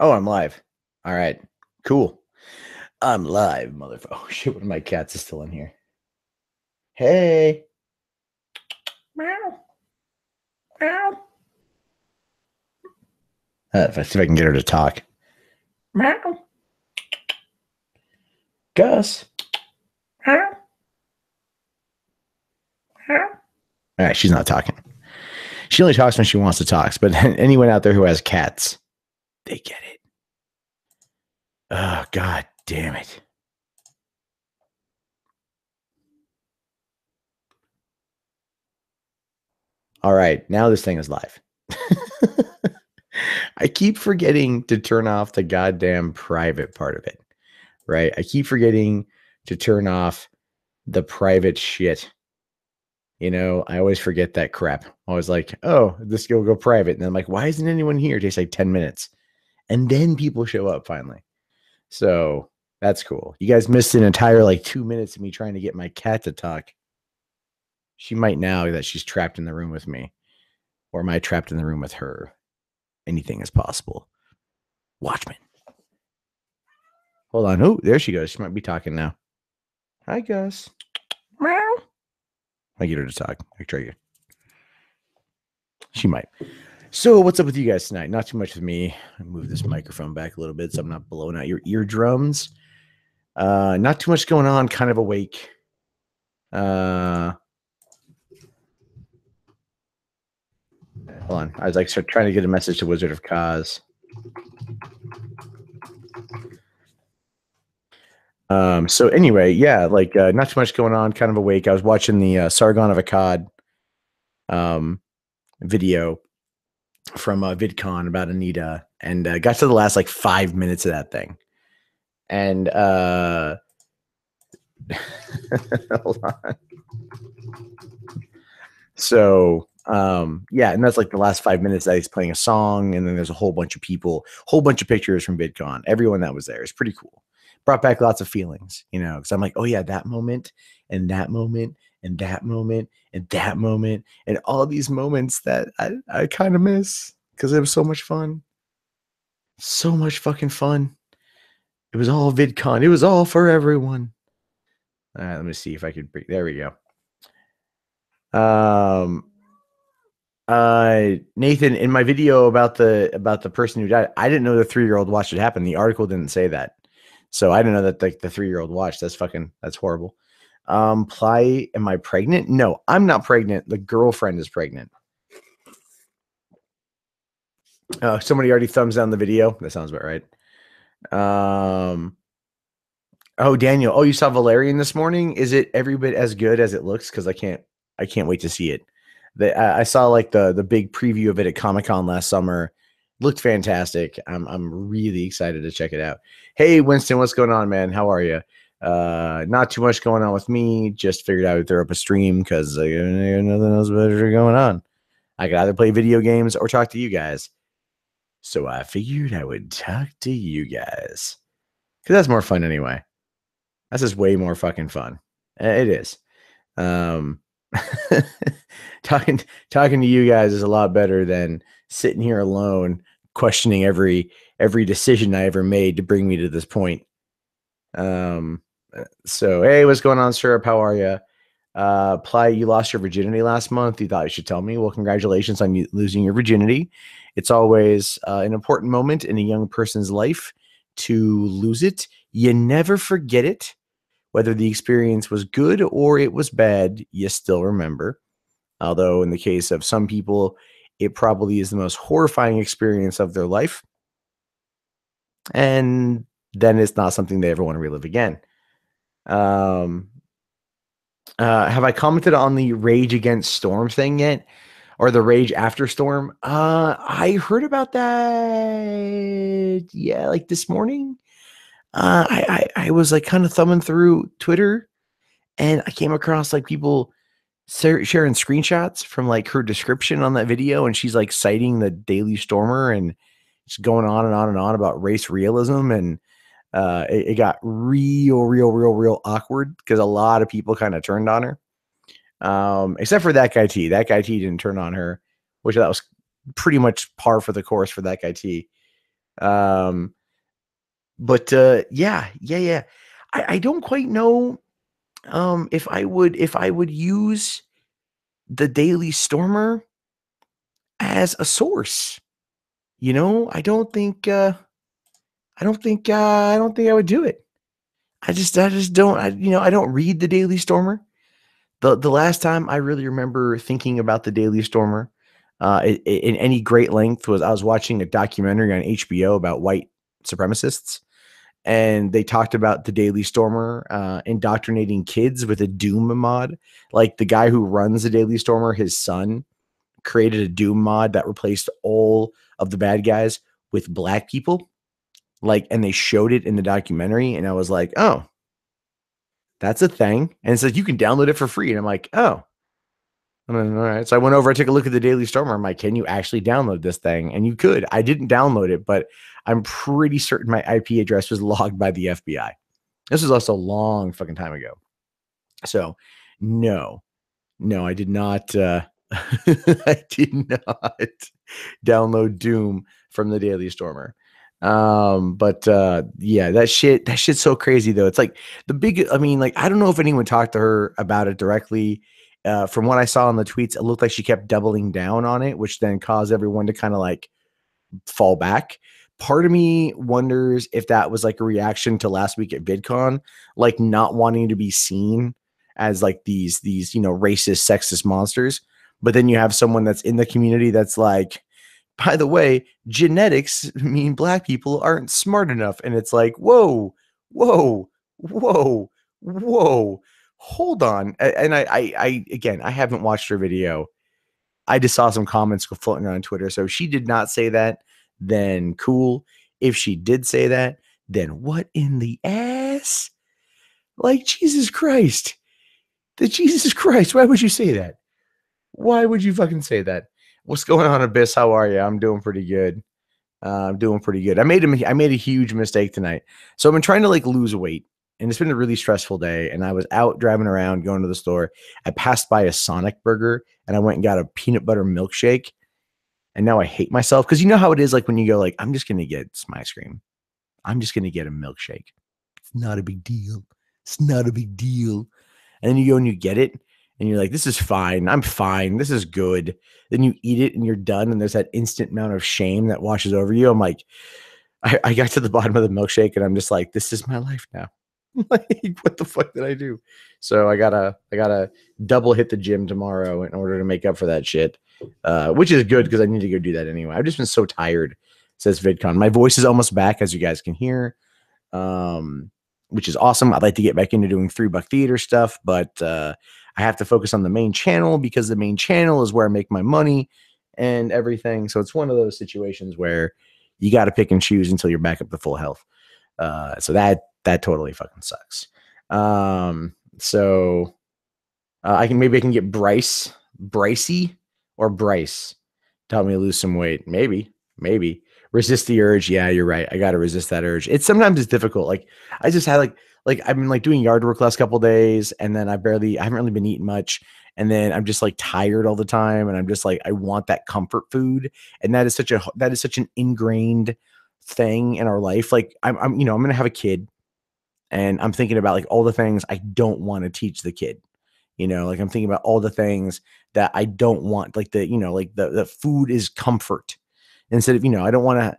Oh, I'm live. All right. Cool. I'm live, motherfucker. Oh, shit. One of my cats is still in here. Hey. Meow. Meow. If I see if I can get her to talk. Meow. Gus. Meow. Meow. All right. She's not talking. She only talks when she wants to talk. But anyone out there who has cats, they get it. Oh, God damn it. All right. Now this thing is live. I keep forgetting to turn off the goddamn private part of it, right? I keep forgetting to turn off the private shit. You know, I always forget that crap. I was like, oh, this will go private. And then I'm like, why isn't anyone here? It takes like 10 minutes. And then people show up finally. So that's cool. You guys missed an entire like 2 minutes of me trying to get my cat to talk. She might now that she's trapped in the room with me. Or am I trapped in the room with her? Anything is possible. Watchmen. Hold on. Oh, there she goes. She might be talking now. Hi, Gus. Meow. I get her to talk. I try you. She might. So what's up with you guys tonight? Not too much with me. I move this microphone back a little bit so I'm not blowing out your eardrums. Not too much going on. Kind of awake. Hold on. I was like trying to get a message to Wizard of Kaz. So anyway, yeah, like not too much going on. Kind of awake. I was watching the Sargon of Akkad video from VidCon about Anita, and got to the last like 5 minutes of that thing. And hold on. So yeah, and that's like the last 5 minutes that he's playing a song, and then there's a whole bunch of people, whole bunch of pictures from VidCon. Everyone that was there is pretty cool. Brought back lots of feelings, you know, because I'm like, oh yeah, that moment and that moment and that moment and that moment and all these moments that I kind of miss because it was so much fun. So much fucking fun. It was all VidCon. It was all for everyone. All right, let me see if I could bring. There we go. Nathan, in my video about the person who died, I didn't know the 3-year-old watched it happen. The article didn't say that, so I didn't know that the 3-year-old watched. That's horrible. Ply, am I pregnant? No, I'm not pregnant. The girlfriend is pregnant. Somebody already thumbs down the video. That sounds about right. Oh, Daniel. Oh, you saw Valerian this morning? Is it every bit as good as it looks? Because I can't wait to see it. I saw like the big preview of it at Comic-Con last summer. Looked fantastic. I'm really excited to check it out. Hey, Winston, what's going on, man? How are you? Not too much going on with me. Just figured I would throw up a stream because nothing else better going on. I could either play video games or talk to you guys. So I figured I would talk to you guys because that's more fun anyway. That's just way more fucking fun. It is. Talking to you guys is a lot better than sitting here alone questioning every decision I ever made to bring me to this point. So hey, what's going on, Syrup? How are you? Ply, you lost your virginity last month. You thought you should tell me. Well, congratulations on losing your virginity. It's always an important moment in a young person's life to lose it. You never forget it. Whether the experience was good or it was bad, you still remember. Although in the case of some people, it probably is the most horrifying experience of their life. And then it's not something they ever want to relive again. Have I commented on the Rage Against Storm thing yet? Or the Rage After Storm? I heard about that. Yeah, like this morning. I was like kind of thumbing through Twitter, and I came across like people sharing screenshots from like her description on that video, and she's like citing the Daily Stormer and just going on and on and on about race realism, and it got real awkward because a lot of people kind of turned on her, except for that guy T. That guy T didn't turn on her, which that was pretty much par for the course for that guy T. But yeah. I don't quite know if I would use the Daily Stormer as a source. You know, I don't think I would do it. I just don't. I don't read the Daily Stormer. The last time I really remember thinking about the Daily Stormer in any great length was I was watching a documentary on HBO about white supremacists, and they talked about the Daily Stormer indoctrinating kids with a Doom mod. Like the guy who runs the Daily Stormer, his son created a Doom mod that replaced all of the bad guys with black people. Like, and they showed it in the documentary, and I was like, oh, that's a thing. And it says you can download it for free. And I'm like, oh, all right. So I went over, I took a look at the Daily Stormer. I'm like, can you actually download this thing? And you could. I didn't download it, but I'm pretty certain my IP address was logged by the FBI. This was also a long fucking time ago. So no, I did not. I did not download Doom from the Daily Stormer. But yeah, that shit's so crazy though. It's like I mean, like, I don't know if anyone talked to her about it directly. From what I saw on the tweets, it looked like she kept doubling down on it, which then caused everyone to kind of like fall back. Part of me wonders if that was like a reaction to last week at VidCon, like not wanting to be seen as like these, racist, sexist monsters. But then you have someone that's in the community that's like, by the way, genetics mean black people aren't smart enough. And it's like, whoa, whoa, whoa, whoa, hold on. And again, I haven't watched her video. I just saw some comments floating around Twitter. So if she did not say that, then cool. If she did say that, then what in the ass? Like, Jesus Christ. Jesus Christ. Why would you say that? Why would you fucking say that? What's going on, Abyss? How are you? I'm doing pretty good. I'm doing pretty good. I made a huge mistake tonight. So I've been trying to like lose weight, and it's been a really stressful day. And I was out driving around, going to the store. I passed by a Sonic Burger, and I went and got a peanut butter milkshake. And now I hate myself because you know how it is, like when you go like, I'm just gonna get some ice cream. I'm just gonna get a milkshake. It's not a big deal. It's not a big deal. And then you go and you get it, and you're like, this is fine. I'm fine. This is good. Then you eat it and you're done. And there's that instant amount of shame that washes over you. I'm like, I got to the bottom of the milkshake and I'm just like, this is my life now. Like, what the fuck did I do? So I gotta double hit the gym tomorrow in order to make up for that shit. Which is good because I need to go do that anyway. I've just been so tired, says VidCon. My voice is almost back, as you guys can hear. Which is awesome. I'd like to get back into doing $3 theater stuff, but I have to focus on the main channel because the main channel is where I make my money and everything. So it's one of those situations where you got to pick and choose until you're back up to full health. So that totally fucking sucks. So I can get Brycey or Bryce to help me lose some weight. Maybe. Resist the urge. Yeah, you're right. I got to resist that urge. Sometimes it's difficult. Like I just had like I've been like doing yard work last couple days, and then I haven't really been eating much, and then I'm just like tired all the time, and I'm just like I want that comfort food, and that is such an ingrained thing in our life. Like I'm gonna have a kid, and I'm thinking about like all the things I don't want to teach the kid. Like I'm thinking about all the things that I don't want, like the food is comfort instead of, I don't want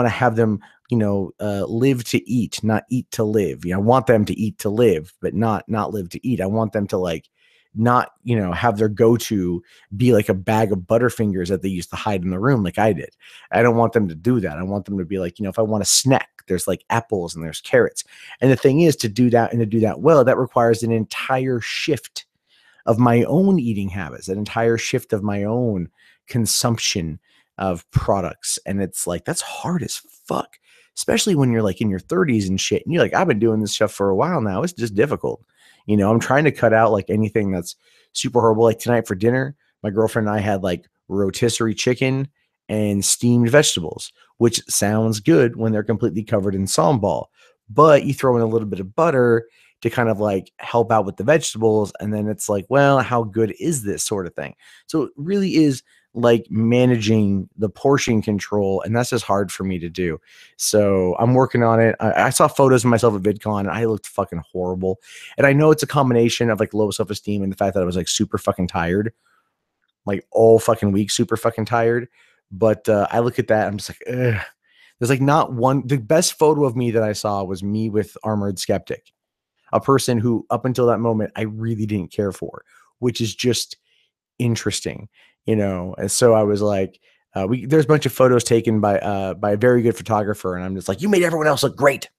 to have them, live to eat, not eat to live. I want them to eat to live, but not live to eat. I want them to like, not, have their go-to be like a bag of Butterfingers that they used to hide in the room like I did. I don't want them to do that. I want them to be like, if I want a snack, there's like apples and there's carrots. And the thing is, to do that well, that requires an entire shift of my own eating habits, an entire shift of my own consumption of products. And it's like, that's hard as fuck, especially when you're like in your 30s and shit. And you're like, I've been doing this stuff for a while now. It's just difficult. I'm trying to cut out like anything that's super horrible. Like tonight for dinner, my girlfriend and I had like rotisserie chicken and steamed vegetables, which sounds good when they're completely covered in sambal. But you throw in a little bit of butter, to kind of like help out with the vegetables. And then it's like, well, how good is this sort of thing? So it really is like managing the portion control, and that's just hard for me to do. So I'm working on it. I saw photos of myself at VidCon, and I looked fucking horrible. And I know it's a combination of like low self-esteem and the fact that I was like super fucking tired, like all fucking week, super fucking tired. But I look at that, I'm just like, ugh. There's like not one. The best photo of me that I saw was me with Armored Skeptic, a person who up until that moment I really didn't care for, which is just interesting, you know. And so I was like, there's a bunch of photos taken by a very good photographer, and I'm just like, you made everyone else look great.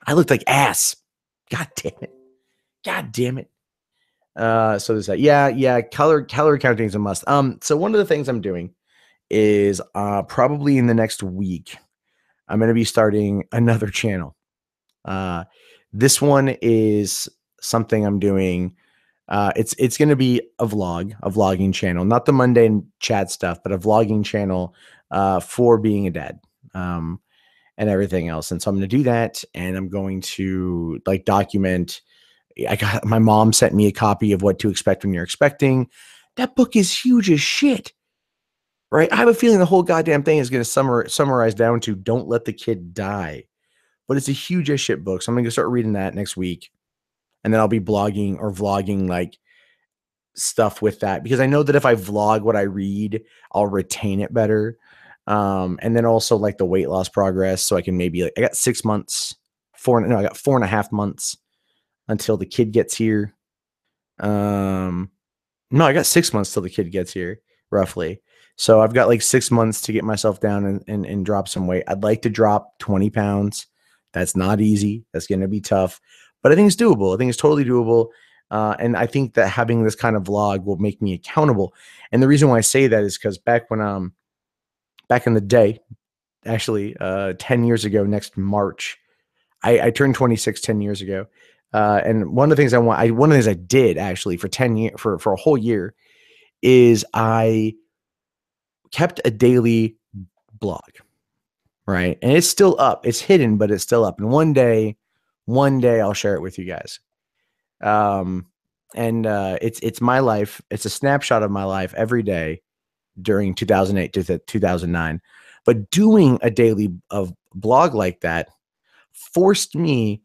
I looked like ass. God damn it. God damn it. So there's that. Yeah. Calorie counting is a must. So one of the things I'm doing is probably in the next week, I'm going to be starting another channel. This one is something I'm doing. It's going to be a vlogging channel, not the mundane chat stuff, but a vlogging channel for being a dad and everything else. And so I'm going to do that, and I'm going to like document. My mom sent me a copy of What to Expect When You're Expecting. That book is huge as shit, right? I have a feeling the whole goddamn thing is going to summarize down to don't let the kid die. But it's a huge as shit book. So I'm going to start reading that next week. And then I'll be blogging or vlogging like stuff with that, because I know that if I vlog what I read, I'll retain it better. And then also like the weight loss progress. So I can maybe like, I got 6 months, I got 4.5 months until the kid gets here. No, I got 6 months till the kid gets here, roughly. So I've got like 6 months to get myself down and drop some weight. I'd like to drop 20 pounds. That's not easy. That's going to be tough, but I think it's doable. I think it's totally doable. And I think that having this kind of vlog will make me accountable. And the reason why I say that is because back in the day, actually 10 years ago, next March, I turned 26 10 years ago. And one of the things one of the things I did actually for 10 years, for a whole year, is I kept a daily blog, right? And it's still up. It's hidden, but it's still up. And one day I'll share it with you guys. It's my life. It's a snapshot of my life every day during 2008 to 2009. But doing a daily blog like that forced me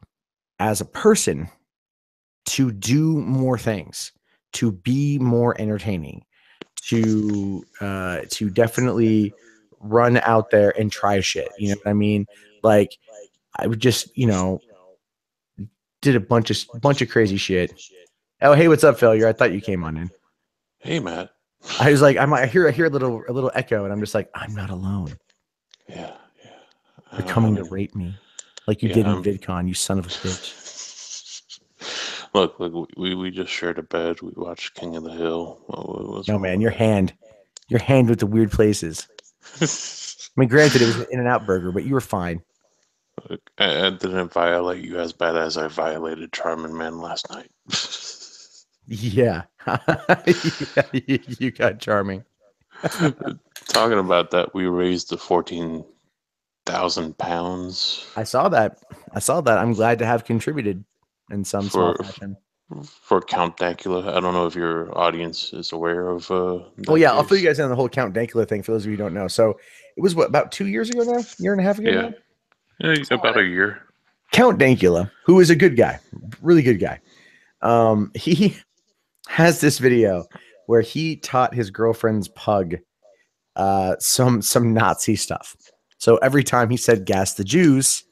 as a person to do more things, to be more entertaining, to definitely run out there and try shit. You know what I mean? Like I would just, did a bunch of crazy shit. Oh, hey, what's up, failure? I thought you came on in. Hey, Matt. I was like, I hear a little echo, and I'm just like, I'm not alone. Yeah. You're coming to rape me, like you did in VidCon, you son of a bitch. Look, we just shared a bed. We watched King of the Hill. What's No, wrong man, with your hand with the weird places. that? I mean, granted, it was an In-N-Out burger, but you were fine. Look, I didn't violate you as bad as I violated Charmin Man last night. Yeah. Yeah, you got charming. Talking about that, we raised the 14,000 pounds I saw that. I'm glad to have contributed in some small for fashion. Count Dankula. I don't know if your audience is aware of Oh that yeah, I'll fill you case. guys in on the whole Count Dankula thing for those of you who don't know. So it was about 2 years ago now, year and a half ago Yeah, now. about a year. Count Dankula, who is a good guy, really good guy. He has this video where he taught his girlfriend's pug some Nazi stuff. So every time he said "gas the Jews,"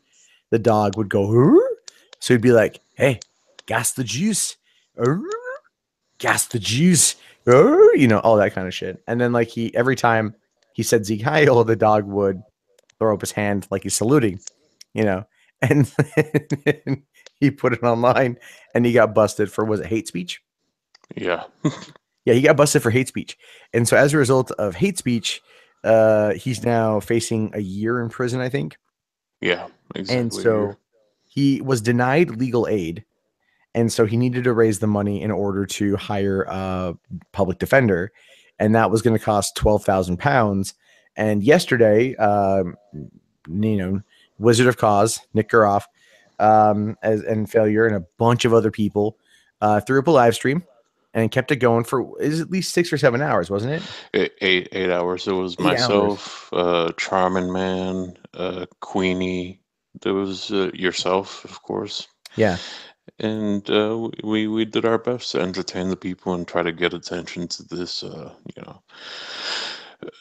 the dog would go. "Hur?" So he'd be like, "Hey, gas the Jews, Hur? Gas the Jews," all that kind of shit. And then like every time he said "Sieg Heil," the dog would throw up his hand like he's saluting, you know. And he put it online, and he got busted for, was it hate speech? Yeah. Yeah, he got busted for hate speech. And so as a result of hate speech, he's now facing a year in prison, I think. Yeah, And exactly a year. so he was denied legal aid. And so he needed to raise the money in order to hire a public defender. And that was going to cost £12,000. And yesterday, Wizard of Cause, Nick Garoff, as and failure, and a bunch of other people threw up a live stream and kept it going for is at least 6 or 7 hours, wasn't it? 8 hours. It was 8 hours. myself, Charmin Man, Queenie. There was yourself, of course, Yeah, and we did our best to entertain the people and try to get attention to this.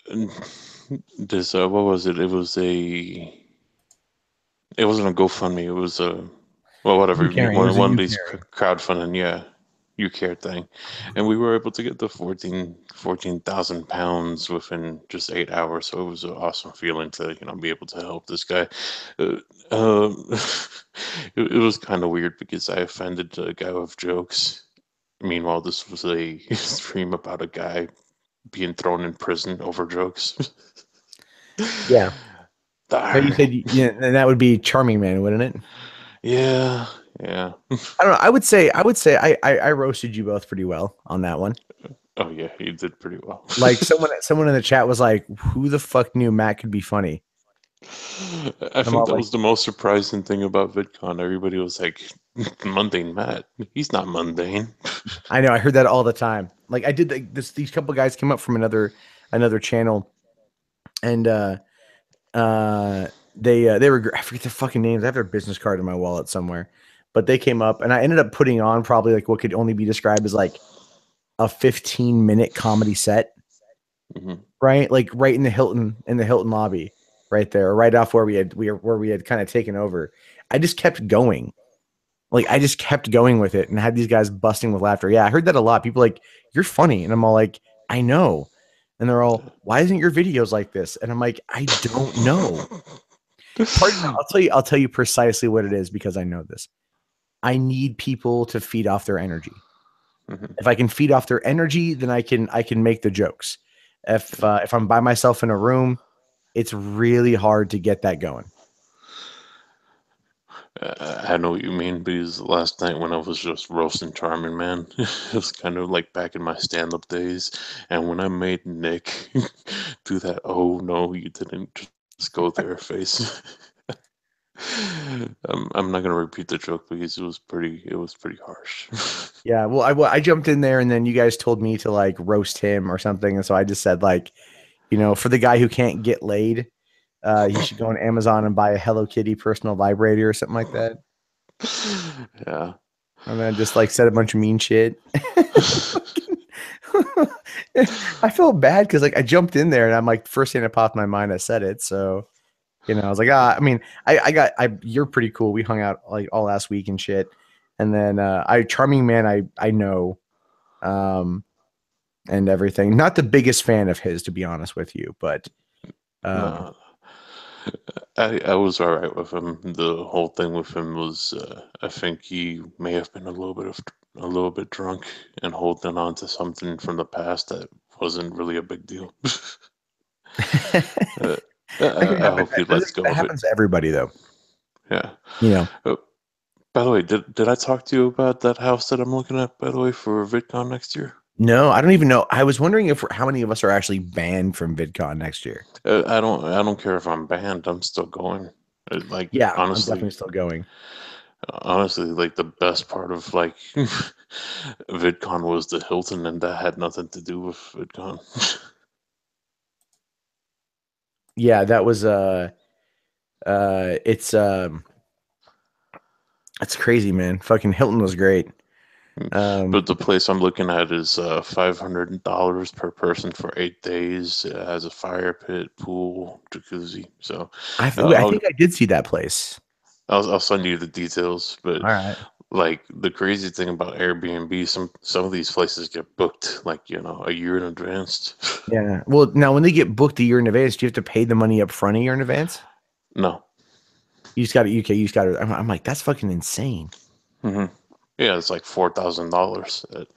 N- this what was it? It wasn't a GoFundMe. It was a well, whatever. you caring? It was a One of you these caring. crowdfunding, yeah, you care thing, and we were able to get the 14,000 pounds within just 8 hours. So it was an awesome feeling to be able to help this guy. Uh, um, it was kind of weird because I offended the guy with jokes. Meanwhile, this was a stream about a guy being thrown in prison over jokes. Yeah. No, you Darn. said yeah, and that would be Charming Man, wouldn't it? Yeah, yeah. I don't know. I would say I roasted you both pretty well on that one. Oh yeah, he did pretty well. Like someone in the chat was like, "Who the fuck knew Matt could be funny?" I I'm think all that like, was the most surprising thing about VidCon. Everybody was like, "Mundane Matt, he's not mundane." I know I heard that all the time. Like I did this. These couple guys came up from another channel, and they were I forget their fucking names. I have their business card in my wallet somewhere, but they came up, and I ended up putting on probably like what could only be described as like a 15-minute comedy set, Mhm. right? Like right in the Hilton lobby, right there, right off where we had kind of taken over. I just kept going. Like I just kept going with it and had these guys busting with laughter. Yeah, I heard that a lot. People like, "You're funny." And I'm all like, "I know." And they're all, "Why isn't your videos like this?" And I'm like, "I don't know." I'll tell you precisely what it is because I know this. I need people to feed off their energy. Mhm. If I can feed off their energy, then I can make the jokes. If I'm by myself in a room, it's really hard to get that going. I know what you mean because last night when I was just roasting Charming Man, it was kind of like back in my stand-up days. And when I made Nick do that, "Oh no, you didn't just go there" face. I'm not gonna repeat the joke because it was pretty harsh. Yeah, well, I jumped in there and then you guys told me to like roast him or something, and so I just said like, for the guy who can't get laid, he should go on Amazon and buy a Hello Kitty personal vibrator or something like that. Yeah. And then just like said a bunch of mean shit. I felt bad because like I jumped in there and I'm like, first thing that popped in my mind, I said it. So, I was like, I mean, you're pretty cool. We hung out like all last week and shit. And then Charming Man, I know, um, and everything. Not the biggest fan of his, to be honest with you, but um, No, I was all right with him. The whole thing with him was, I think he may have been a little bit drunk and holding on to something from the past that wasn't really a big deal. uh, that can I happen. hope he That, lets go that of it. happens to everybody, though. Yeah. You know. Uh, by the way, did I talk to you about that house that I'm looking at, by the way, for VidCon next year? No, I don't even know. I was wondering if how many of us are actually banned from VidCon next year. I don't care if I'm banned. I'm still going. Like Yeah, I'm honestly, definitely still going. honestly, like the best part of like VidCon was the Hilton, and that had nothing to do with VidCon. Yeah, that was it's crazy, man. Fucking Hilton was great. But the place I'm looking at is $500 per person for 8 days. It has a fire pit, pool, jacuzzi. So I I'll think I did see that place. I'll send you the details. But All right. like the crazy thing about Airbnb, some of these places get booked like a year in advance. Yeah. Well, now when they get booked a year in advance, do you have to pay the money up front a year in advance? No. You just got to UK. You just got to. I'm like, that's fucking insane. Hmm. Yeah, it's like $4,000.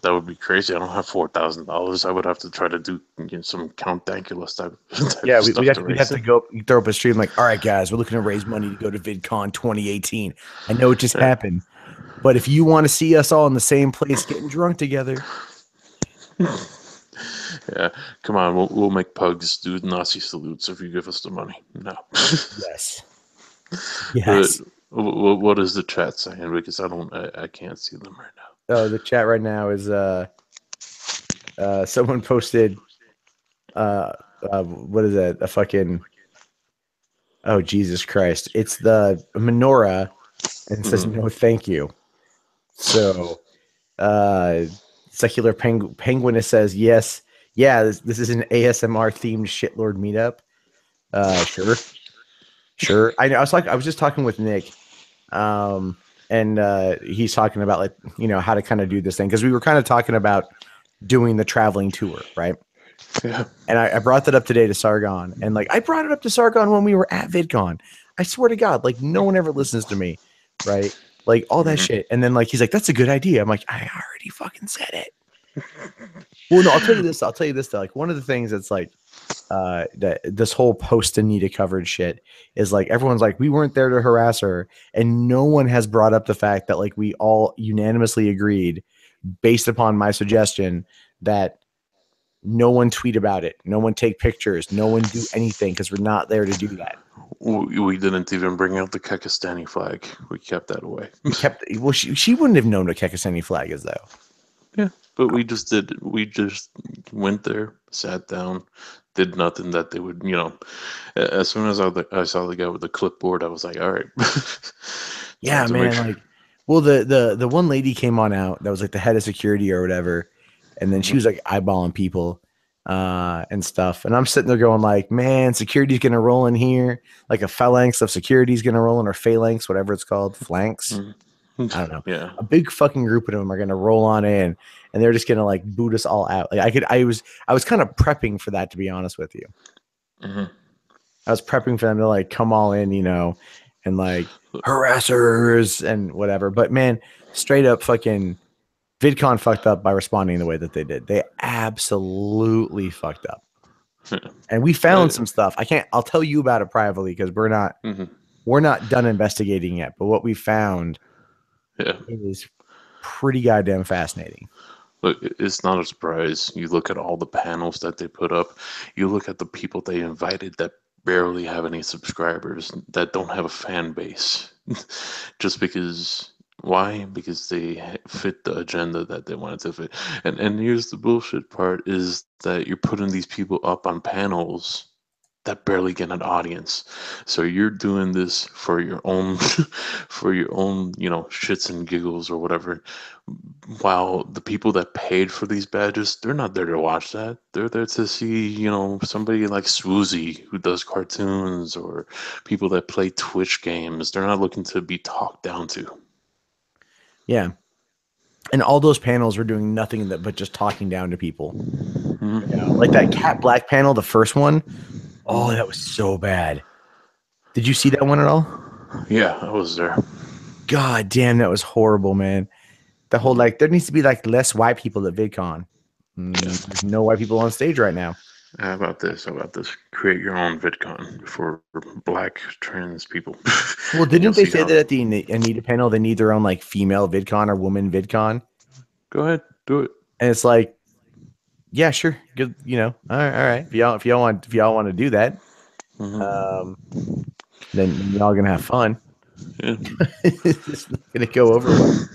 That would be crazy. I don't have $4,000. I would have to try to do some Count Dankula type Yeah, of stuff to we'd raise have to it. go throw up a stream like, all right, guys, we're looking to raise money to go to VidCon 2018. I know it just Yeah. happened, but if you want to see us all in the same place getting drunk together, Yeah, come on, we'll make pugs do Nazi salutes if you give us the money. No. yes. But Yes. what is the chat saying? Because I can't see them right now. Oh, the chat right now is someone posted uh what is that? A fucking oh Jesus Christ. It's the menorah and it says Hmm. no thank you. So uh secular penguin says yes. Yeah, this is an ASMR themed shitlord meetup. Sure. Sure. I know I was just talking with Nick. Um and he's talking about like, how to kind of do this thing because we were kind of talking about doing the traveling tour, right? Yeah. And I brought that up today to Sargon. And like I brought it up to Sargon when we were at VidCon. I swear to God, like no one ever listens to me, right? Like all that Hmm. shit. And then like he's like, that's a good idea. I'm like, I already fucking said it. Well, no, I'll tell you this. I'll tell you this though. Like one of the things that's like that this whole post Anita coverage shit is like everyone's like, we weren't there to harass her. And no one has brought up the fact that like we all unanimously agreed based upon my suggestion that no one tweet about it. No one take pictures. No one do anything because we're not there to do that. We didn't even bring out the Kekistani flag. We kept that away. We kept well. She wouldn't have known what Kekaseni flag is though. Yeah, but we just did. We just went there, sat down, did nothing that they would. As soon as I saw the guy with the clipboard, I was like, all right, time Yeah, to make man. sure. Like, well, the one lady came on out that was like the head of security or whatever, and then she Mhm. was like eyeballing people and stuff. And I'm sitting there going like, man, security's gonna roll in here, like a phalanx of security's gonna roll in or phalanx, whatever it's called, flanks. Mhm. I don't know. Yeah. A big fucking group of them are gonna roll on in, and they're just gonna like boot us all out. Like I was kind of prepping for that to be honest with you. Hmm. I was prepping for them to like come all in, and like harassers and whatever. But man, straight up fucking VidCon fucked up by responding the way that they did. They absolutely fucked up. Yeah. And we found Uh, some stuff. I'll tell you about it privately because mhm. we're not done investigating yet. But what we found Yeah. is pretty goddamn fascinating. Look, it's not a surprise. You look at all the panels that they put up, you look at the people they invited that barely have any subscribers, that don't have a fan base. Just because, why? Because they fit the agenda that they wanted to fit. And here's the bullshit part is that you're putting these people up on panels that barely get an audience. So you're doing this for your own for your own, shits and giggles or whatever. While the people that paid for these badges, they're not there to watch that. They're there to see, somebody like Swoozy who does cartoons or people that play Twitch games. They're not looking to be talked down to. Yeah. And all those panels were doing nothing but just talking down to people. Like that Mhm. Cat Black panel, the first one. Oh, that was Mhm. so bad. Did you see that one at all? Yeah, I was there. God damn, that was horrible, man. The whole Mhm. like there needs to be like less white people at VidCon. Yeah. There's no white people on stage right now. How about this? How about this? Create your own VidCon for black trans people, Well, and you'll didn't they see say how. that at the Anita panel they need their own like female VidCon or woman VidCon? Go ahead, do it. And it's like, yeah, sure, good, all right. If y'all want to do that, Hmm. um, then y'all gonna have fun. Yeah. It's not gonna go over well.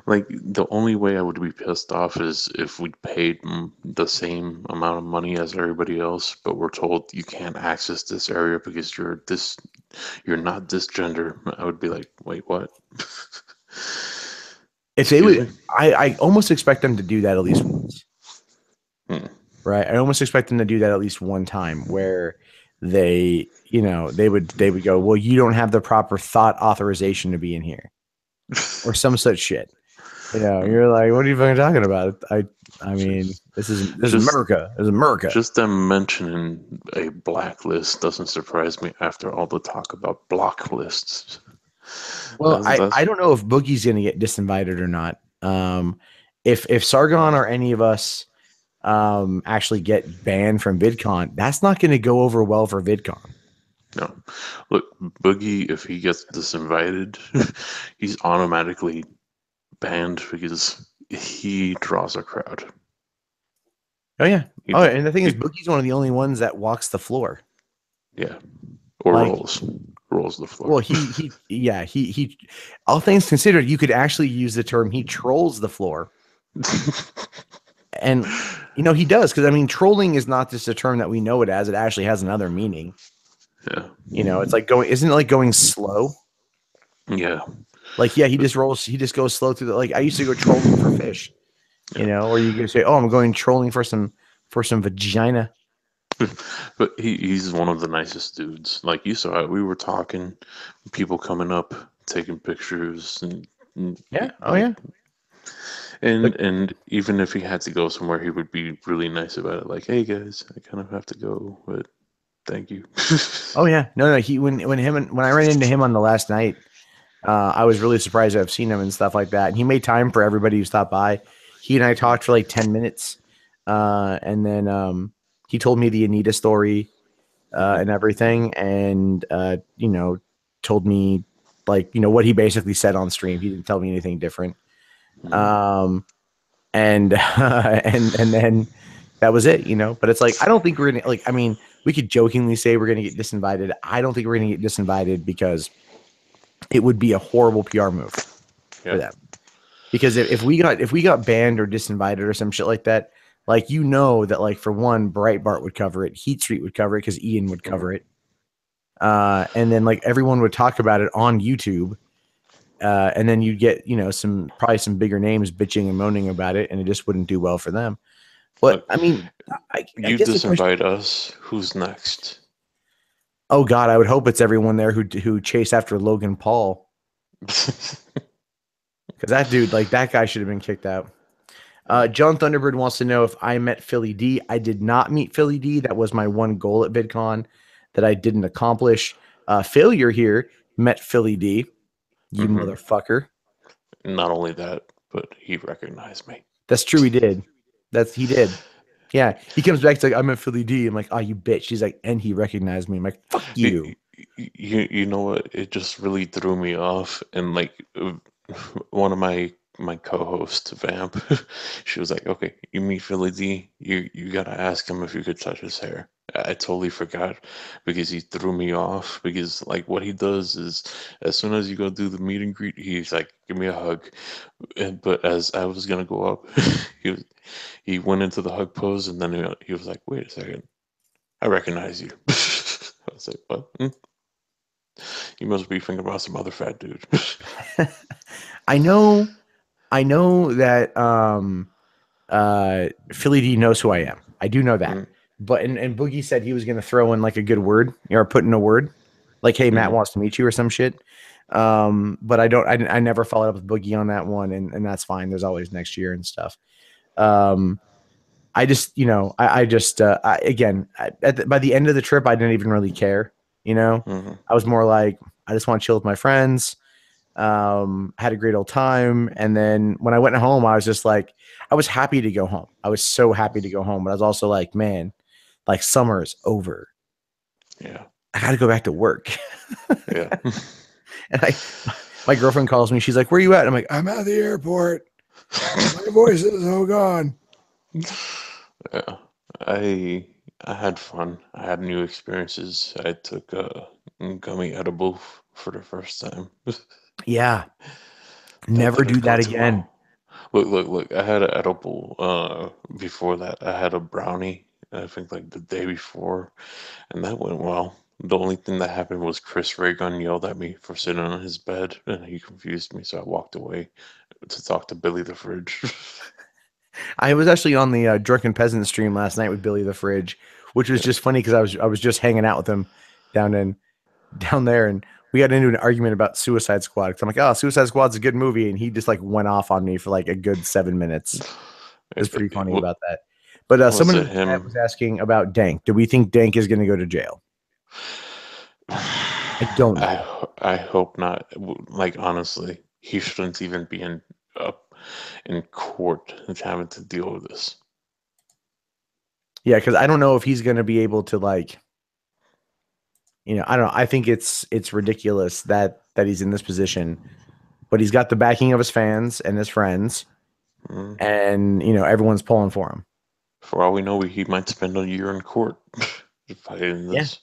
Like the only way I would be pissed off is if we paid the same amount of money as everybody else, but we're told you can't access this area because you're not this gender. I would be like, wait, what? If they Excuse would, me? I almost expect them to do that at least once, Hmm. right? I almost expect them to do that at least one time where they would go, well, you don't have the proper thought authorization to be in here or some such shit. You're like, what are you fucking talking about? I mean, just, this is just, America. This is America. just them mentioning a blacklist doesn't surprise me after all the talk about block lists. Well, I That's don't know if Boogie's gonna get disinvited or not. If Sargon or any of us actually get banned from VidCon, that's not gonna go over well for VidCon. no. Look, Boogie, if he gets disinvited, he's automatically banned because he draws a crowd. Oh yeah. He, Oh, and the thing is, he Boogie's one of the only ones that walks the floor. yeah, or Like, rolls, rolls the floor. Well, yeah, all things considered, you could actually use the term he trolls the floor. And, he does. Because, I mean, trolling is not just a term that we know it as. It actually has another meaning. Yeah. It's like isn't it like going slow? Yeah. Like, yeah, he just goes slow through like, I used to go trolling for fish, Yeah. or you could say, oh, I'm going trolling for some vagina. But he's one of the nicest dudes. Like you saw it, we were talking, people coming up, taking pictures, and Yeah. Oh, like yeah. and even if he had to go somewhere, he would be really nice about it. Like, hey guys, I kind of have to go, but thank you. Oh, yeah. No, he when I ran into him on the last night, I was really surprised to have seen him and stuff like that. And he made time for everybody who stopped by. He and I talked for like 10 minutes. And then he told me the Anita story Mhm, and everything. And, told me like, what he basically said on stream. He didn't tell me anything different. mhm. Um, and, and then that was it, but it's like, I don't think we're going to like, I mean, we could jokingly say we're going to get disinvited. I don't think we're going to get disinvited because it would be a horrible PR move for Yeah. them. Because if we got banned or disinvited or some shit like that, like that like for one, Breitbart would cover it, Heat Street would cover it because Ian would Mhm. cover it, and then like everyone would talk about it on YouTube, and then you'd get probably some bigger names bitching and moaning about it, and it just wouldn't do well for them. But Look, I mean, I you guess the question. disinvite us. Who's next? Oh God, I would hope it's everyone there who chased after Logan Paul, because that dude, like that guy, should have been kicked out. Yeah. John Thunderbird wants to know if I met Philly D. I did not meet Philly D. That was my one goal at VidCon that I didn't accomplish. Failure here met Philly D. You Hmm. motherfucker. Not only that, but he recognized me. That's true. He did. He did. Yeah. He comes back to like, I met Philly D. I'm like, oh, you bitch. He's like, and he recognized me. I'm like, fuck you. You know what? It just really threw me off, and like one of my co-hosts, Vamp, she was like, "Okay, you meet Philly D, you gotta ask him if you could touch his hair." I totally forgot because he threw me off because like what he does is as soon as you go do the meet and greet, he's like, "Give me a hug," but as I was gonna go up, he was, he went into the hug pose, and then he was like, "Wait a second, I recognize you." I was like, "What?" You must be thinking about some other fat dude. I know. I know that Philly D knows who I am. I do know that. Mm, But and Boogie said he was going to throw in like a good word or put in a word, like "Hey, Matt mhm. wants to meet you" or some shit. But I don't. I never followed up with Boogie on that one, and that's fine. There's always next year and stuff. Um, I just I just again by the end of the trip, I didn't even really care. Mhm. I was more like I just want to chill with my friends. Had a great old time. And then when I went home, I was just like, I was happy to go home. I was so happy to go home, but I was also like, man, like summer is over. Yeah. I got to go back to work. Yeah. And my girlfriend calls me. She's like, "Where are you at?" I'm like, "I'm at the airport. My voice is so gone." Yeah. I I had fun. I had new experiences. I took a gummy edible for the first time. Yeah, That never do didn't go that too again. well. Look. I had an edible before that. I had a brownie, I think like the day before, and that went well. The only thing that happened was Chris Raygun yelled at me for sitting on his bed, and he confused me, so I walked away to talk to Billy the Fridge. I was actually on the Drunken Peasant stream last night with Billy the Fridge, which was Yeah. just funny because I was just hanging out with him down in down there, and we got into an argument about Suicide Squad. Cause I'm like, "Oh, Suicide Squad's a good movie," and he just like went off on me for like a good 7 minutes. It was pretty funny about that. But Was someone in it the chat was him? asking about Dank. Do we think Dank is going to go to jail? I don't know. I hope not. Like honestly, he shouldn't even be up in court and having to deal with this. Yeah, because I don't know if he's going to be able to like, I don't know. I think it's ridiculous that he's in this position, but he's got the backing of his fans and his friends, Mm. and everyone's pulling for him. For all we know, he might spend a year in court fighting Yeah. this.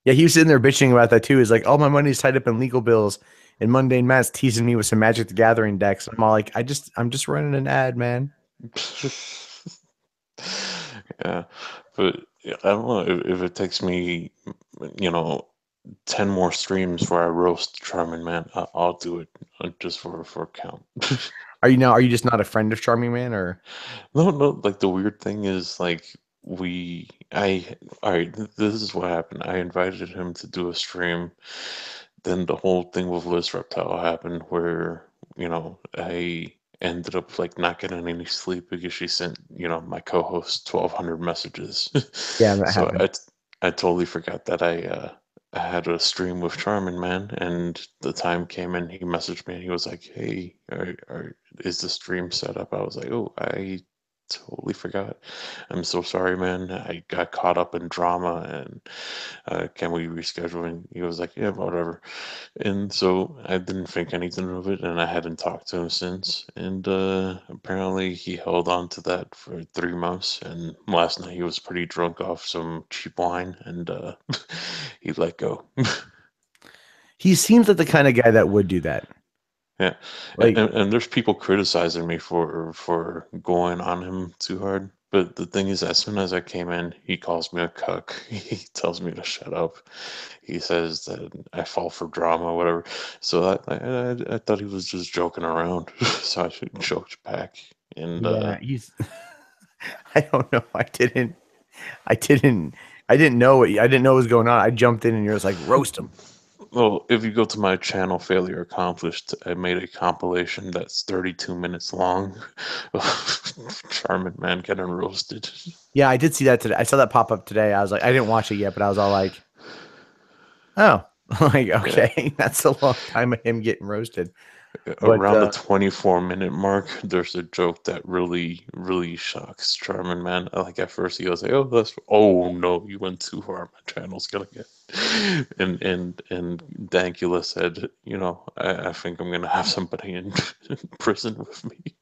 Yeah, he was sitting there bitching about that too. He's like, all my money's tied up in legal bills, and Mundane Matt's teasing me with some Magic the Gathering decks. I'm all like, I'm just running an ad, man. Yeah, but yeah, I don't know if it takes me, you know, 10 more streams where I roast Charming Man, I'll do it just for count. Are you just not a friend of Charming Man, or No, no, like the weird thing is like all right, this is what happened. I invited him to do a stream. Then the whole thing with Liz Reptile happened where, I ended up like not getting any sleep because she sent, my co-host 1,200 messages. yeah, that So happened. I totally forgot that I had a stream with Charmin Man, and the time came and he messaged me and he was like, "Hey, is the stream set up?" I was like, "Oh, I totally forgot. I'm so sorry, man. I got caught up in drama, and can we reschedule?" And he was like, "Yeah, whatever." And so I didn't think anything of it, and I hadn't talked to him since. And apparently he held on to that for 3 months. And last night he was pretty drunk off some cheap wine, and he let go. He seems like the kind of guy that would do that. Yeah, Like, and there's people criticizing me for going on him too hard. But the thing is, as soon as I came in, he calls me a cuck. He tells me to shut up. He says that I fall for drama, whatever. So I thought he was just joking around. So I joked back, and yeah, he's. I don't know. I didn't. I didn't know I didn't know what was going on. I jumped in and you're just like roast him. well, if you go to my channel, Failure Accomplished, I made a compilation that's 32 minutes long of Charmin Man getting roasted. Yeah, I did see that today. I saw that pop up today. I was like, I didn't watch it yet, but I was all like, oh, like Yeah. okay, that's a long time of him getting roasted. But Around the 24-minute mark, there's a joke that really, really shocks Charmin Man. Like at first he was like, "Oh, oh no, you went too far. My channel's gonna get." And Dankula said, I think I'm gonna have somebody in prison with me.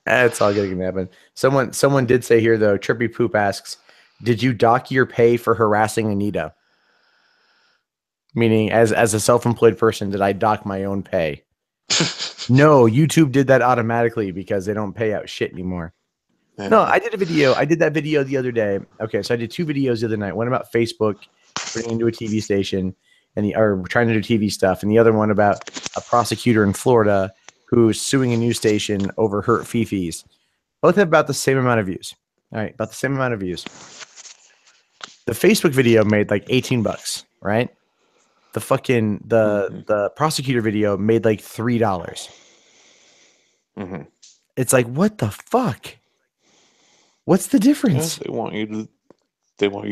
it's all getting happen. Someone did say here though. Trippy Poop asks, "Did you dock your pay for harassing Anita?" Meaning, as a self-employed person, did I dock my own pay? No, YouTube did that automatically because they don't pay out shit anymore. No, Yeah. I did a video. I did that video the other day. Okay, so I did two videos the other night. One about Facebook turning into a TV station or trying to do TV stuff, and the other one about a prosecutor in Florida who's suing a news station over hurt fifis. Both have about the same amount of views. All right, about the same amount of views. The Facebook video made like 18 bucks, right? The fucking Hmm. the prosecutor video made like $3. Hmm. It's like, what the fuck? What's the Yeah, difference? they want you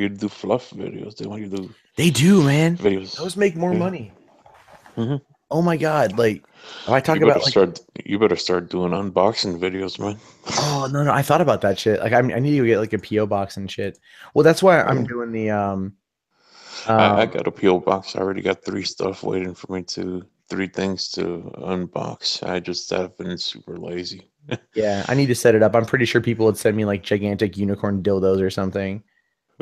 to do fluff videos. They want you to do They do, man. videos. Those make more Yeah. money. Hmm. Oh my god! Like, if I talk about like, You better start doing unboxing videos, man. oh no, no, I thought about that shit. Like, I need to get like a PO box and shit. Well, that's why I'm Yeah. doing the I um got a PO box. I already got three things to unbox. I just have been super lazy. yeah, I need to set it up. I'm pretty sure people would send me like gigantic unicorn dildos or something.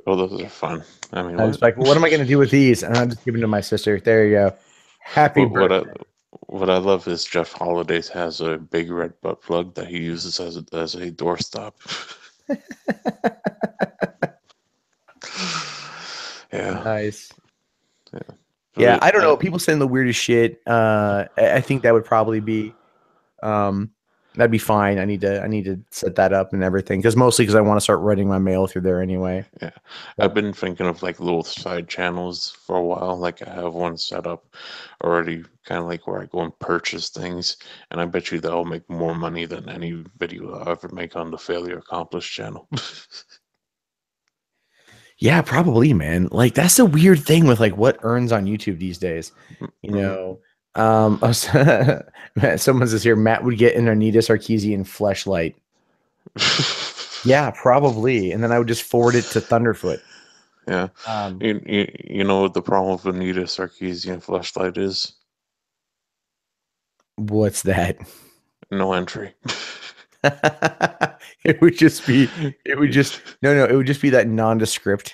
Oh, those are fun. I mean, I was what? like, well, what am I gonna do with these? And I'm just giving them to my sister. There you go. Happy What what I birthday. what I love is Jeff Holidays has a big red butt plug that he uses as a doorstop. Yeah, Nice. yeah. Yeah, But I don't know. People send the weirdest shit. I think that would probably be um that'd be fine. I need to set that up and everything because mostly because I want to start writing my mail through there anyway. yeah, I've So been thinking of like little side channels for a while. Like I have one set up already, kind of like where I go and purchase things, and I bet you that'll make more money than any video I'll ever make on the Failure Accomplished channel. yeah, probably, man. Like that's the weird thing with like what earns on YouTube these days. You Mhm. know, someone says here Matt would get an Anita Sarkeesian fleshlight. Yeah, probably. And then I would just forward it to Thunderfoot. Yeah, Um, you know what the problem with Anita Sarkeesian flashlight is? what's that? No entry. It would just be, it would just, no, no, it would just be that nondescript.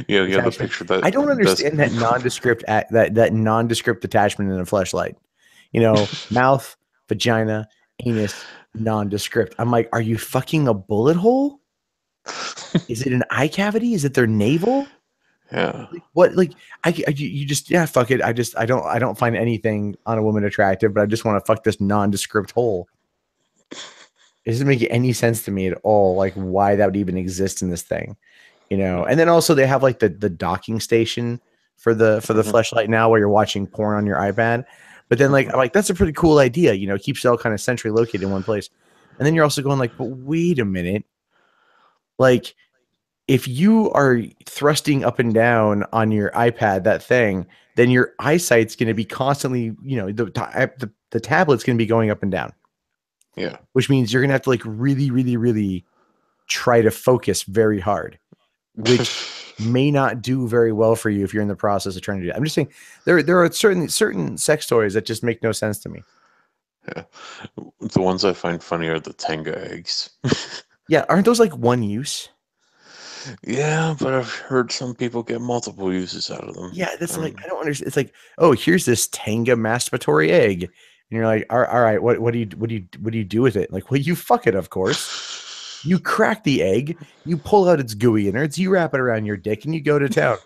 Yeah, yeah, the attachment. picture I don't that's understand that nondescript that nondescript attachment in a fleshlight. You know, mouth, vagina, anus, nondescript. I'm like, are you fucking a bullet hole? Is it an eye cavity? Is it their navel? yeah. Like, what? Like, you just, yeah, fuck it. I don't find anything on a woman attractive, but I just want to fuck this nondescript hole. It doesn't make any sense to me at all. Like, why that would even exist in this thing, you know? Yeah. And then also they have like the docking station for the Hmm. fleshlight now, where you're watching porn on your iPad. But then like Hmm. I'm like, that's a pretty cool idea, you know, keeps it all kind of centrally located in one place. And then you're also going like, but wait a minute, like if you are thrusting up and down on your iPad, that thing, then your eyesight's going to be constantly, you know, the tablet's going to be going up and down, Yeah. which means you're going to have to like really, really, really try to focus very hard, which may not do very well for you if you're in the process of trying to do that. I'm just saying there are certain sex toys that just make no sense to me. Yeah. The ones I find funny are the Tenga eggs. Yeah, aren't those like one use? Yeah, but I've heard some people get multiple uses out of them. Yeah, that's like I don't understand. It's like, oh, here's this Tenga masturbatory egg, and you're like, all right, what do you do with it? Like, well, you fuck it, of course. You crack the egg, you pull out its gooey innards, you wrap it around your dick, and you go to town.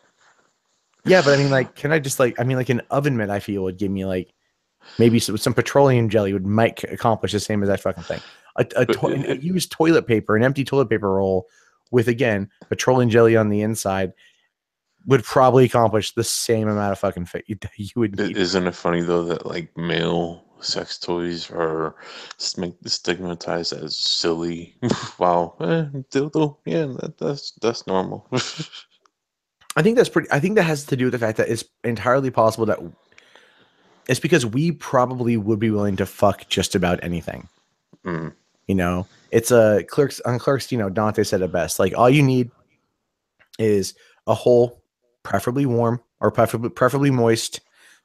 Yeah, but I mean, like, can I just like, I mean, like an oven mitt, I feel would give me like maybe some petroleum jelly would might accomplish the same as that fucking thing. But A used toilet paper, an empty toilet paper roll with again petroleum jelly on the inside would probably accomplish the same amount of fucking fit you would need. isn't it funny though that like male sex toys are stigmatized as silly? Wow, dildo, yeah, that's normal. I think that's pretty. I think that has to do with the fact that it's entirely possible that it's because we probably would be willing to fuck just about anything. Mm, You know, it's a clerks on clerks. You know, Dante said it best. Like all you need is a hole, preferably warm or preferably moist,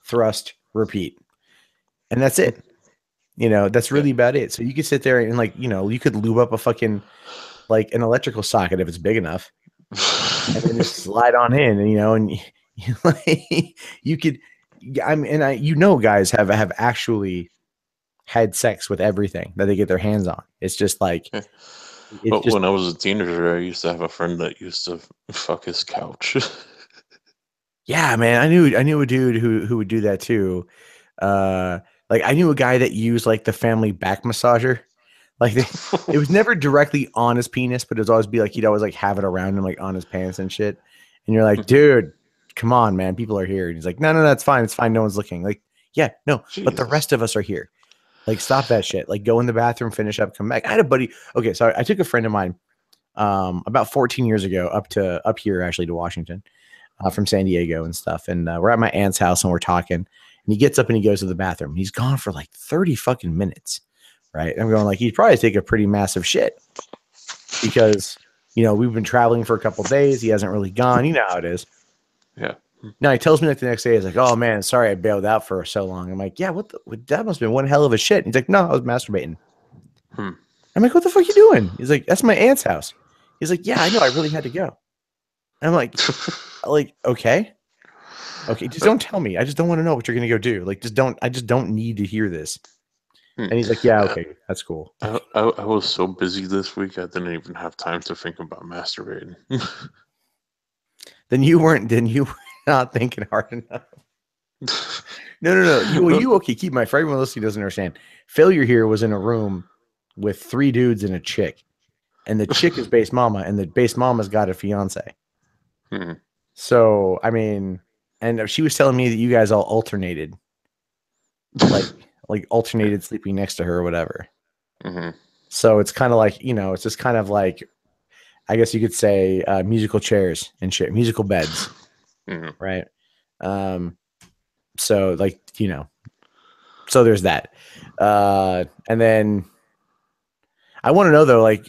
thrust, repeat, and that's it. You know, that's yeah. really about it. So you could sit there and like, you know, you could lube up a fucking like an electrical socket if it's big enough, and then just slide on in, and you know, and you, like, you could. I mean, and you know, guys have actually had sex with everything that they get their hands on. It's just like Yeah. it's Well, just when I was a teenager, I used to have a friend that used to fuck his couch. yeah, man. I knew a dude who would do that too. Like I knew a guy that used like the family back massager. Like it was never directly on his penis, but it would always be like he'd always like have it around him, like on his pants and shit. And you're like, Mhm. dude, come on, man, people are here. And he's like, no, no, no, it's fine, it's fine, no one's looking. Like, yeah, no, but the Jesus. rest of us are here. Like, stop that shit. Like, go in the bathroom, finish up, come back. I had a buddy. Okay, so I took a friend of mine, about 14 years ago, up here actually to Washington, from San Diego and stuff. And we're at my aunt's house and we're talking. And he gets up and he goes to the bathroom. He's gone for like 30 fucking minutes. Right. I'm going like he'd probably take a pretty massive shit because, you know, we've been traveling for a couple days. He hasn't really gone. You know how it is. Yeah. Now he tells me that the next day he's like, oh man, sorry I bailed out for so long. I'm like, yeah, that must have been one hell of a shit. And he's like, no, I was masturbating. Hmm. I'm like, what the fuck you doing? He's like, that's my aunt's house. He's like, yeah, I know, I really had to go. And I'm like, okay. Okay, just don't tell me. I just don't want to know what you're gonna go do. Like, I just don't need to hear this. Hmm. And he's like, yeah, Uh, okay, that's cool. I was so busy this week, I didn't even have time to think about masturbating. Then you were not thinking hard enough. No, no, no. You okay, keep in mind, for everyone listening who doesn't understand, failure here was in a room with three dudes and a chick. And the chick is base mama, and the base mama's got a fiance. Hmm. So I mean, and she was telling me that you guys all alternated, like like alternated sleeping next to her or whatever. Hmm. So it's kind of like, you know, it's just kind of like, I guess you could say, musical chairs and musical beds, Hmm. right? Um, so like, you know, so there's that. And then I want to know though, like,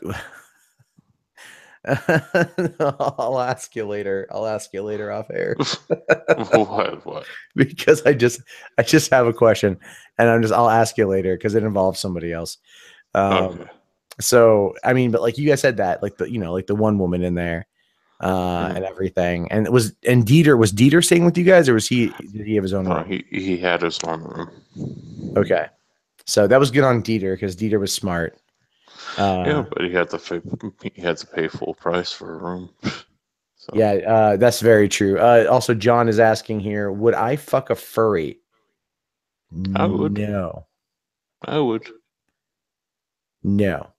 I'll ask you later. I'll ask you later off air What? because I just have a question, and I'll ask you later because it involves somebody else. Okay. So I mean, but like you guys said that, like the, you know, like the one woman in there, and everything. And Dieter staying with you guys, or did he have his own No, room? he had his own room. Okay. So that was good on Dieter because Dieter was smart. Yeah, but he had to pay full price for a room. So Yeah, that's very true. Also, John is asking here, would I fuck a furry? I would, No, I would. no.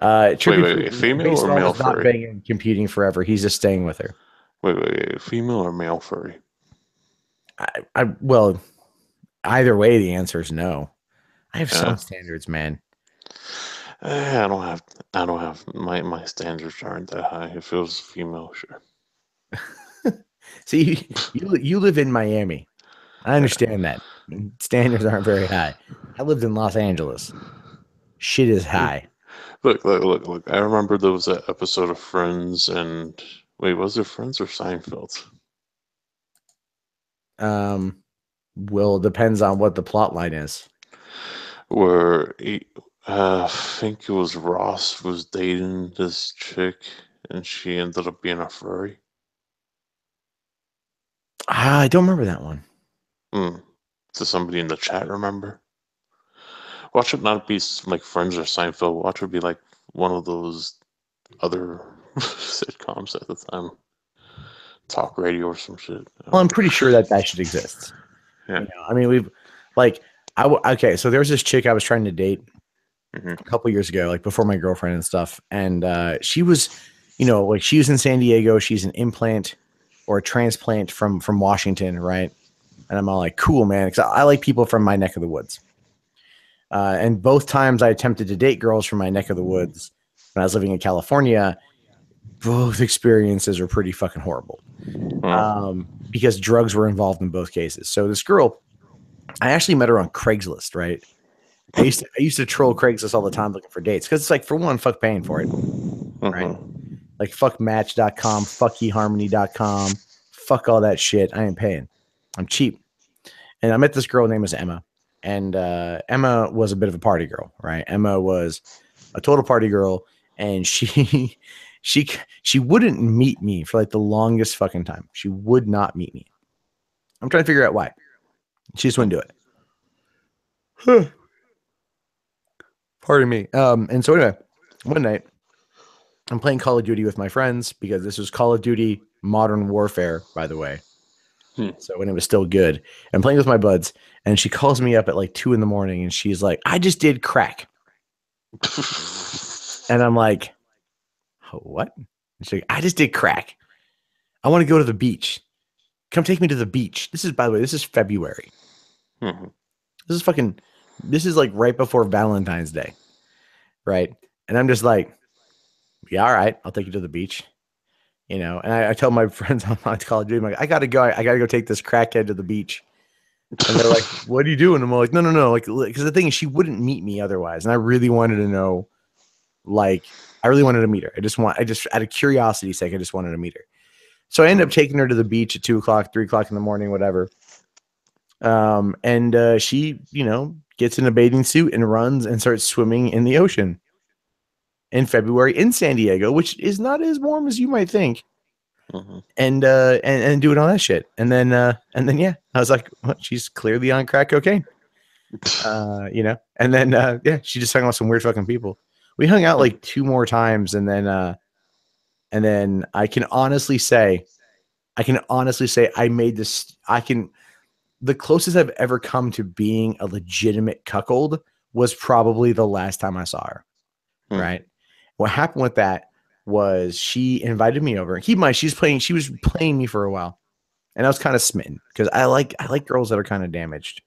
Trippy Wait, female or Baseball male is not furry? begging and competing forever. He's just staying with her. Wait, female or male furry? Well, either way, the answer is no. I have Yeah. some standards, man. I don't have my standards aren't that high. If it was female, sure. See, you live in Miami. I Yeah. understand that. Standards aren't very high. I lived in Los Angeles. Shit is high. Look. I remember there was that episode of Friends and wait, was it Friends or Seinfeld? Um, well, depends on what the plot line is. Where I think it was Ross was dating this chick and she ended up being a furry. I don't remember that one. Hmm. Does somebody in the chat remember? Watch it not be like Friends or Seinfeld. Watch it be like one of those other sitcoms at the time. Talk radio or some shit. Well, I'm pretty sure that shit exists. Yeah. I mean, we've like okay. So there was this chick I was trying to date Hmm. a couple years ago, like before my girlfriend and stuff, and she was, like she was in San Diego. She's an implant or a transplant from Washington, right? And I'm all like, cool, man, because I like people from my neck of the woods. And both times I attempted to date girls from my neck of the woods when I was living in California, both experiences were pretty fucking horrible. Because drugs were involved in both cases. So this girl, I actually met her on Craigslist, right? I used to troll Craigslist all the time looking for dates because it's like, for one, fuck paying for it, right? Like fuck Match.com, fuck eHarmony.com, fuck all that shit. I ain't paying. I'm cheap. And I met this girl named was Emma, and Emma was a bit of a party girl, right? Emma was a total party girl, and she wouldn't meet me for like the longest fucking time. She would not meet me. I'm trying to figure out why. She just wouldn't do it. Pardon me. And so anyway, one night I'm playing Call of Duty with my friends because this was Call of Duty Modern Warfare, by the way. So when it was still good, I'm playing with my buds, and she calls me up at like 2 a.m, and she's like, "I just did crack," and I'm like, "What?" And she's like, "I just did crack. I want to go to the beach. Come take me to the beach." This is, by the way, this is February. This is like right before Valentine's Day, right? And I'm just like, "Yeah, all right, I'll take you to the beach." And I tell my friends on Call of Duty, I'm like, I gotta go take this crackhead to the beach. And they're like, "What are you doing?" I'm like, no. Like, because the thing is, she wouldn't meet me otherwise. And I really wanted to know, like, I really wanted to meet her. Out of curiosity's sake, I just wanted to meet her. So I ended up taking her to the beach at 2 o'clock, 3 o'clock in the morning, whatever. And she, gets in a bathing suit and runs and starts swimming in the ocean in February in San Diego, which is not as warm as you might think. And doing all that shit. And then yeah, I was like, well, she's clearly on crack cocaine. And then yeah, she just hung out with some weird fucking people. We hung out like 2 more times, and then I can honestly say I made this. The closest I've ever come to being a legitimate cuckold was probably the last time I saw her. Right. What happened with that was she invited me over. Keep in mind, she was playing me for a while. And I was kind of smitten because I like girls that are kind of damaged,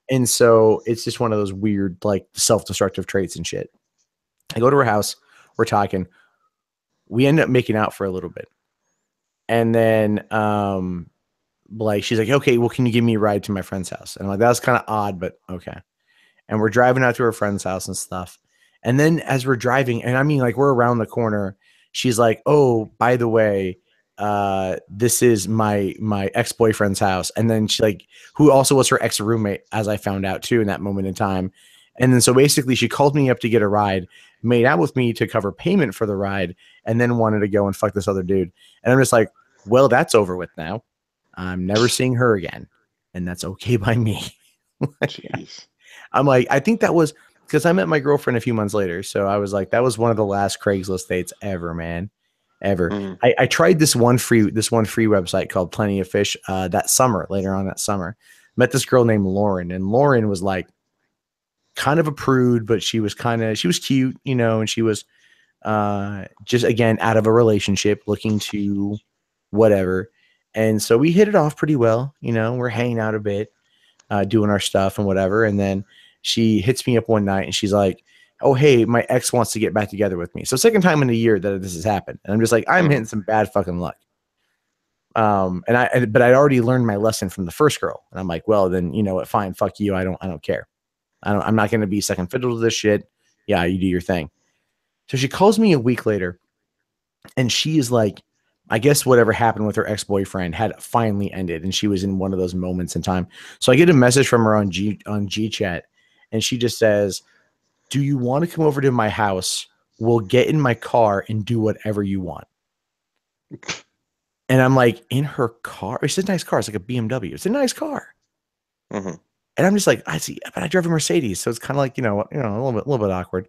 And so it's just one of those weird, like, self-destructive traits and shit. I go to her house, we're talking. We end up making out for a little bit. And then like, she's like, "Okay, well, can you give me a ride to my friend's house?" And I'm like, "That was kind of odd, but okay." And we're driving out to her friend's house and stuff. And then as we're driving, and I mean, like, we're around the corner, she's like, "Oh, by the way, this is my ex-boyfriend's house." And then she, like, who also was her ex-roommate, as I found out too in that moment in time. And then so basically she called me up to get a ride, made out with me to cover payment for the ride, and then wanted to go and fuck this other dude. And I'm just like, well, that's over with now. I'm never seeing her again. And that's okay by me. Jeez. I'm like, I think that was because I met my girlfriend a few months later. So I was like, that was one of the last Craigslist dates ever, man. Ever. Mm, I tried this one free website called Plenty of Fish that summer, later on that summer. Met this girl named Lauren, and Lauren was like kind of a prude, but she was cute, and she was just again out of a relationship looking to whatever. And so we hit it off pretty well, we're hanging out a bit, doing our stuff and whatever. And then she hits me up one night and she's like, oh, hey, my ex wants to get back together with me. So second time in a year that this has happened. And I'm just like, I'm hitting mm, some bad fucking luck. But I'd already learned my lesson from the first girl. And I'm like, well, then you know what? Fine. Fuck you. I don't care. I'm not going to be second fiddle to this shit. Yeah. You do your thing. So she calls me a week later and she is like, I guess whatever happened with her ex-boyfriend had finally ended, and she was in one of those moments in time. So I get a message from her on G chat, and she just says, "Do you want to come over to my house? We'll get in my car and do whatever you want." And I'm like, in her car? It's a nice car. It's like a BMW. It's a nice car. mm, And I'm just like, I see, but I drive a Mercedes, so it's kind of like a little bit awkward.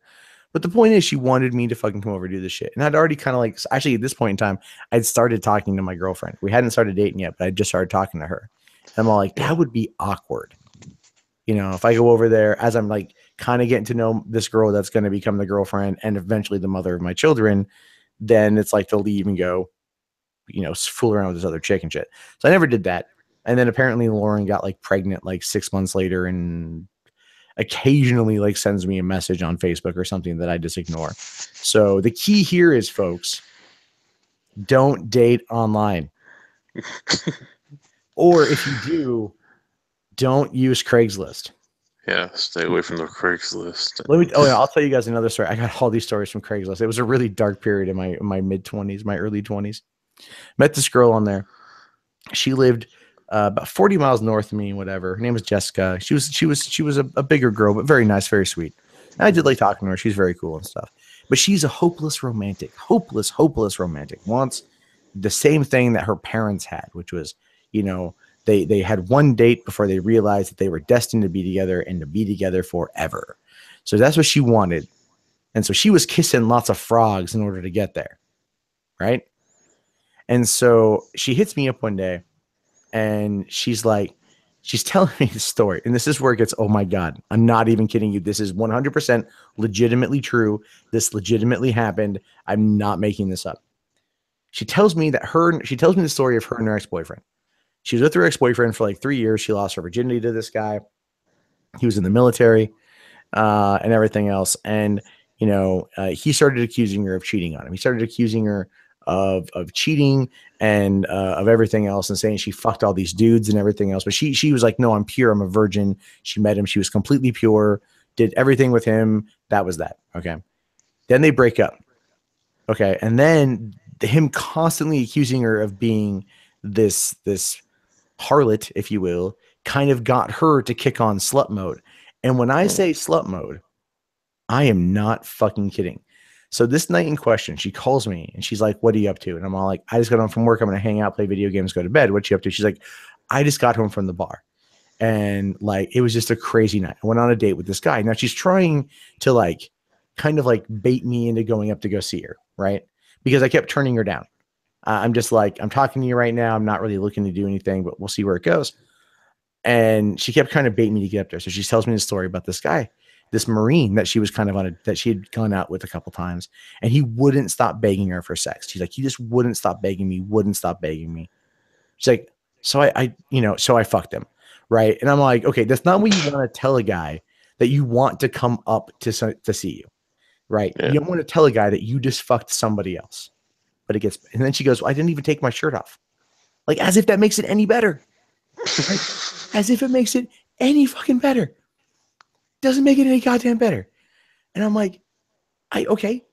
But the point is, she wanted me to fucking come over and do this shit. And I'd already kind of like, actually, at this point in time, I'd started talking to my girlfriend. We hadn't started dating yet, but I just started talking to her. And I'm all like, yeah. that would be awkward. If I go over there as I'm like kind of getting to know this girl that's going to become the girlfriend and eventually the mother of my children, then it's like to leave and go, fool around with this other chick and shit. So I never did that. And then apparently Lauren got like pregnant like 6 months later and occasionally like sends me a message on Facebook or something that I just ignore. So the key here is, folks, don't date online. Or if you do, don't use Craigslist. Yeah, stay away from the Craigslist. I'll tell you guys another story. I got all these stories from Craigslist. It was a really dark period in my mid-20s, my early 20s. Met this girl on there. She lived about 40 miles north of me, whatever. Her name was Jessica. She was a bigger girl, but very nice, very sweet. And I did like talking to her. She's very cool and stuff. But she's a hopeless hopeless romantic. Wants the same thing that her parents had, which was, they had one date before they realized that they were destined to be together and to be together forever. So that's what she wanted. And so she was kissing lots of frogs in order to get there. Right. And so she hits me up one day and she's telling me the story. And this is where it gets, oh my God, I'm not even kidding you. This is 100% legitimately true. This legitimately happened. I'm not making this up. She tells me the story of her and her ex-boyfriend. She was with her ex-boyfriend for like 3 years. She lost her virginity to this guy. He was in the military and everything else. And, he started accusing her of cheating on him. He started accusing her of cheating and of everything else and saying she fucked all these dudes and everything else. But she was like, no, I'm pure. I'm a virgin. She met him. She was completely pure, did everything with him. That was that. Okay. Then they break up. Okay. And then him constantly accusing her of being this harlot, if you will, kind of got her to kick on slut mode. And when I say slut mode, I am not fucking kidding. So this night in question, she calls me and she's like, what are you up to? And I'm all like, I just got home from work. I'm going to hang out, play video games, go to bed. What you up to? She's like, I just got home from the bar. And like, it was just a crazy night. I went on a date with this guy. Now she's trying to like, kind of like bait me into going up to go see her. Right. Because I kept turning her down. I'm just like, I'm talking to you right now. I'm not really looking to do anything, but we'll see where it goes. And she kept kind of baiting me to get up there. So she tells me the story about this guy, this Marine that she was kind of that she had gone out with a couple times. And he wouldn't stop begging her for sex. She's like, he just wouldn't stop begging me, wouldn't stop begging me. She's like, so I fucked him. Right. And I'm like, okay, that's not what you want to tell a guy that you want to come up to see you. Right. Yeah. You don't want to tell a guy that you just fucked somebody else. But it gets, and then she goes, well, I didn't even take my shirt off. Like, as if that makes it any better. Right? As if it makes it any fucking better. Doesn't make it any goddamn better. And I'm like, okay,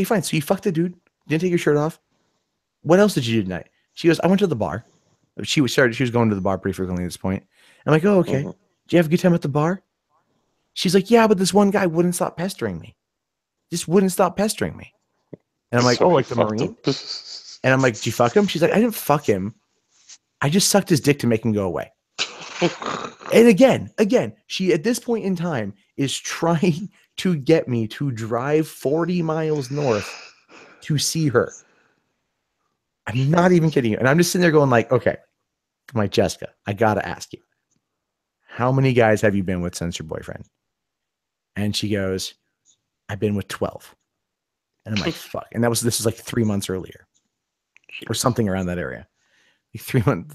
fine. So you fucked the dude, didn't take your shirt off. What else did you do tonight? She goes, I went to the bar. She was going to the bar pretty frequently at this point. I'm like, oh, okay. Did you have a good time at the bar? She's like, yeah, but this one guy wouldn't stop pestering me. Just wouldn't stop pestering me. And I'm like, So oh, he like the fucked Marine? him. And I'm like, did you fuck him? She's like, I didn't fuck him. I just sucked his dick to make him go away. And again, she at this point in time is trying to get me to drive 40 miles north to see her. I'm not even kidding you. And I'm just sitting there going like, okay, I'm like, Jessica, I got to ask you, how many guys have you been with since your boyfriend? And she goes, I've been with 12. And I'm like, fuck. And this was like 3 months earlier or something around that area. Like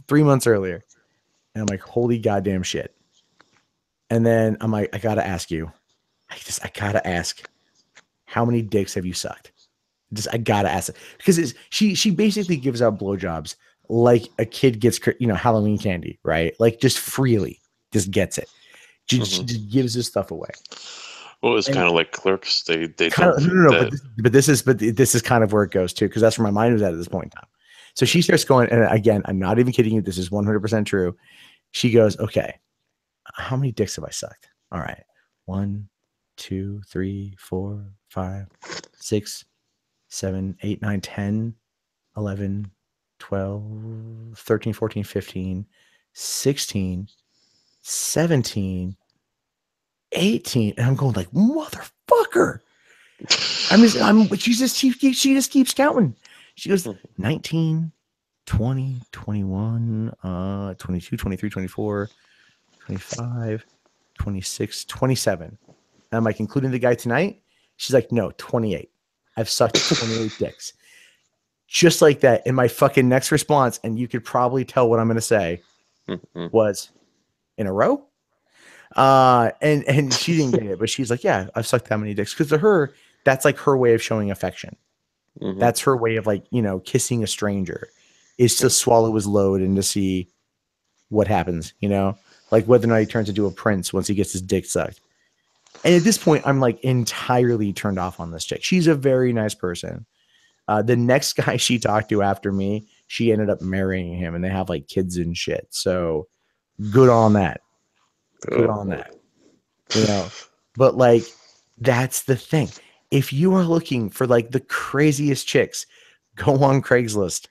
3 months earlier. And I'm like, holy goddamn shit. And then I'm like, I got to ask you, I got to ask, how many dicks have you sucked? I gotta ask it because she basically gives out blowjobs like a kid gets Halloween candy, right? Like just freely, just gets it. She just gives this stuff away. Well, it's And kind of like Clerks. They kind don't of think no, that. this is kind of where it goes too, because that's where my mind was at this point in time. So she starts going, and again, I'm not even kidding you. This is 100% true. She goes, okay, how many dicks have I sucked? All right, 1, 2, 3, 4, 5, 6, 7, 8, 9, 10, 11, 12, 13, 14, 15, 16, 17, 18. And I'm going like, motherfucker. She just keeps counting. She goes 19, 20, 21, 22, 23, 24, 25, 26, 27. And I'm like, including the guy tonight? She's like, no, 28. I've sucked 28 dicks. Just like that. And my fucking next response, and you could probably tell what I'm going to say, was in a row. And she didn't get it, but she's like, yeah, I've sucked that many dicks. Because to her, that's like her way of showing affection. That's her way of like, kissing a stranger is to swallow his load and to see what happens, like whether or not he turns into a prince once he gets his dick sucked. And at this point, I'm like entirely turned off on this chick. She's a very nice person. The next guy she talked to after me, she ended up marrying him and they have like kids and shit. So good on that. Good on that. But like, that's the thing. If you are looking for like the craziest chicks, go on Craigslist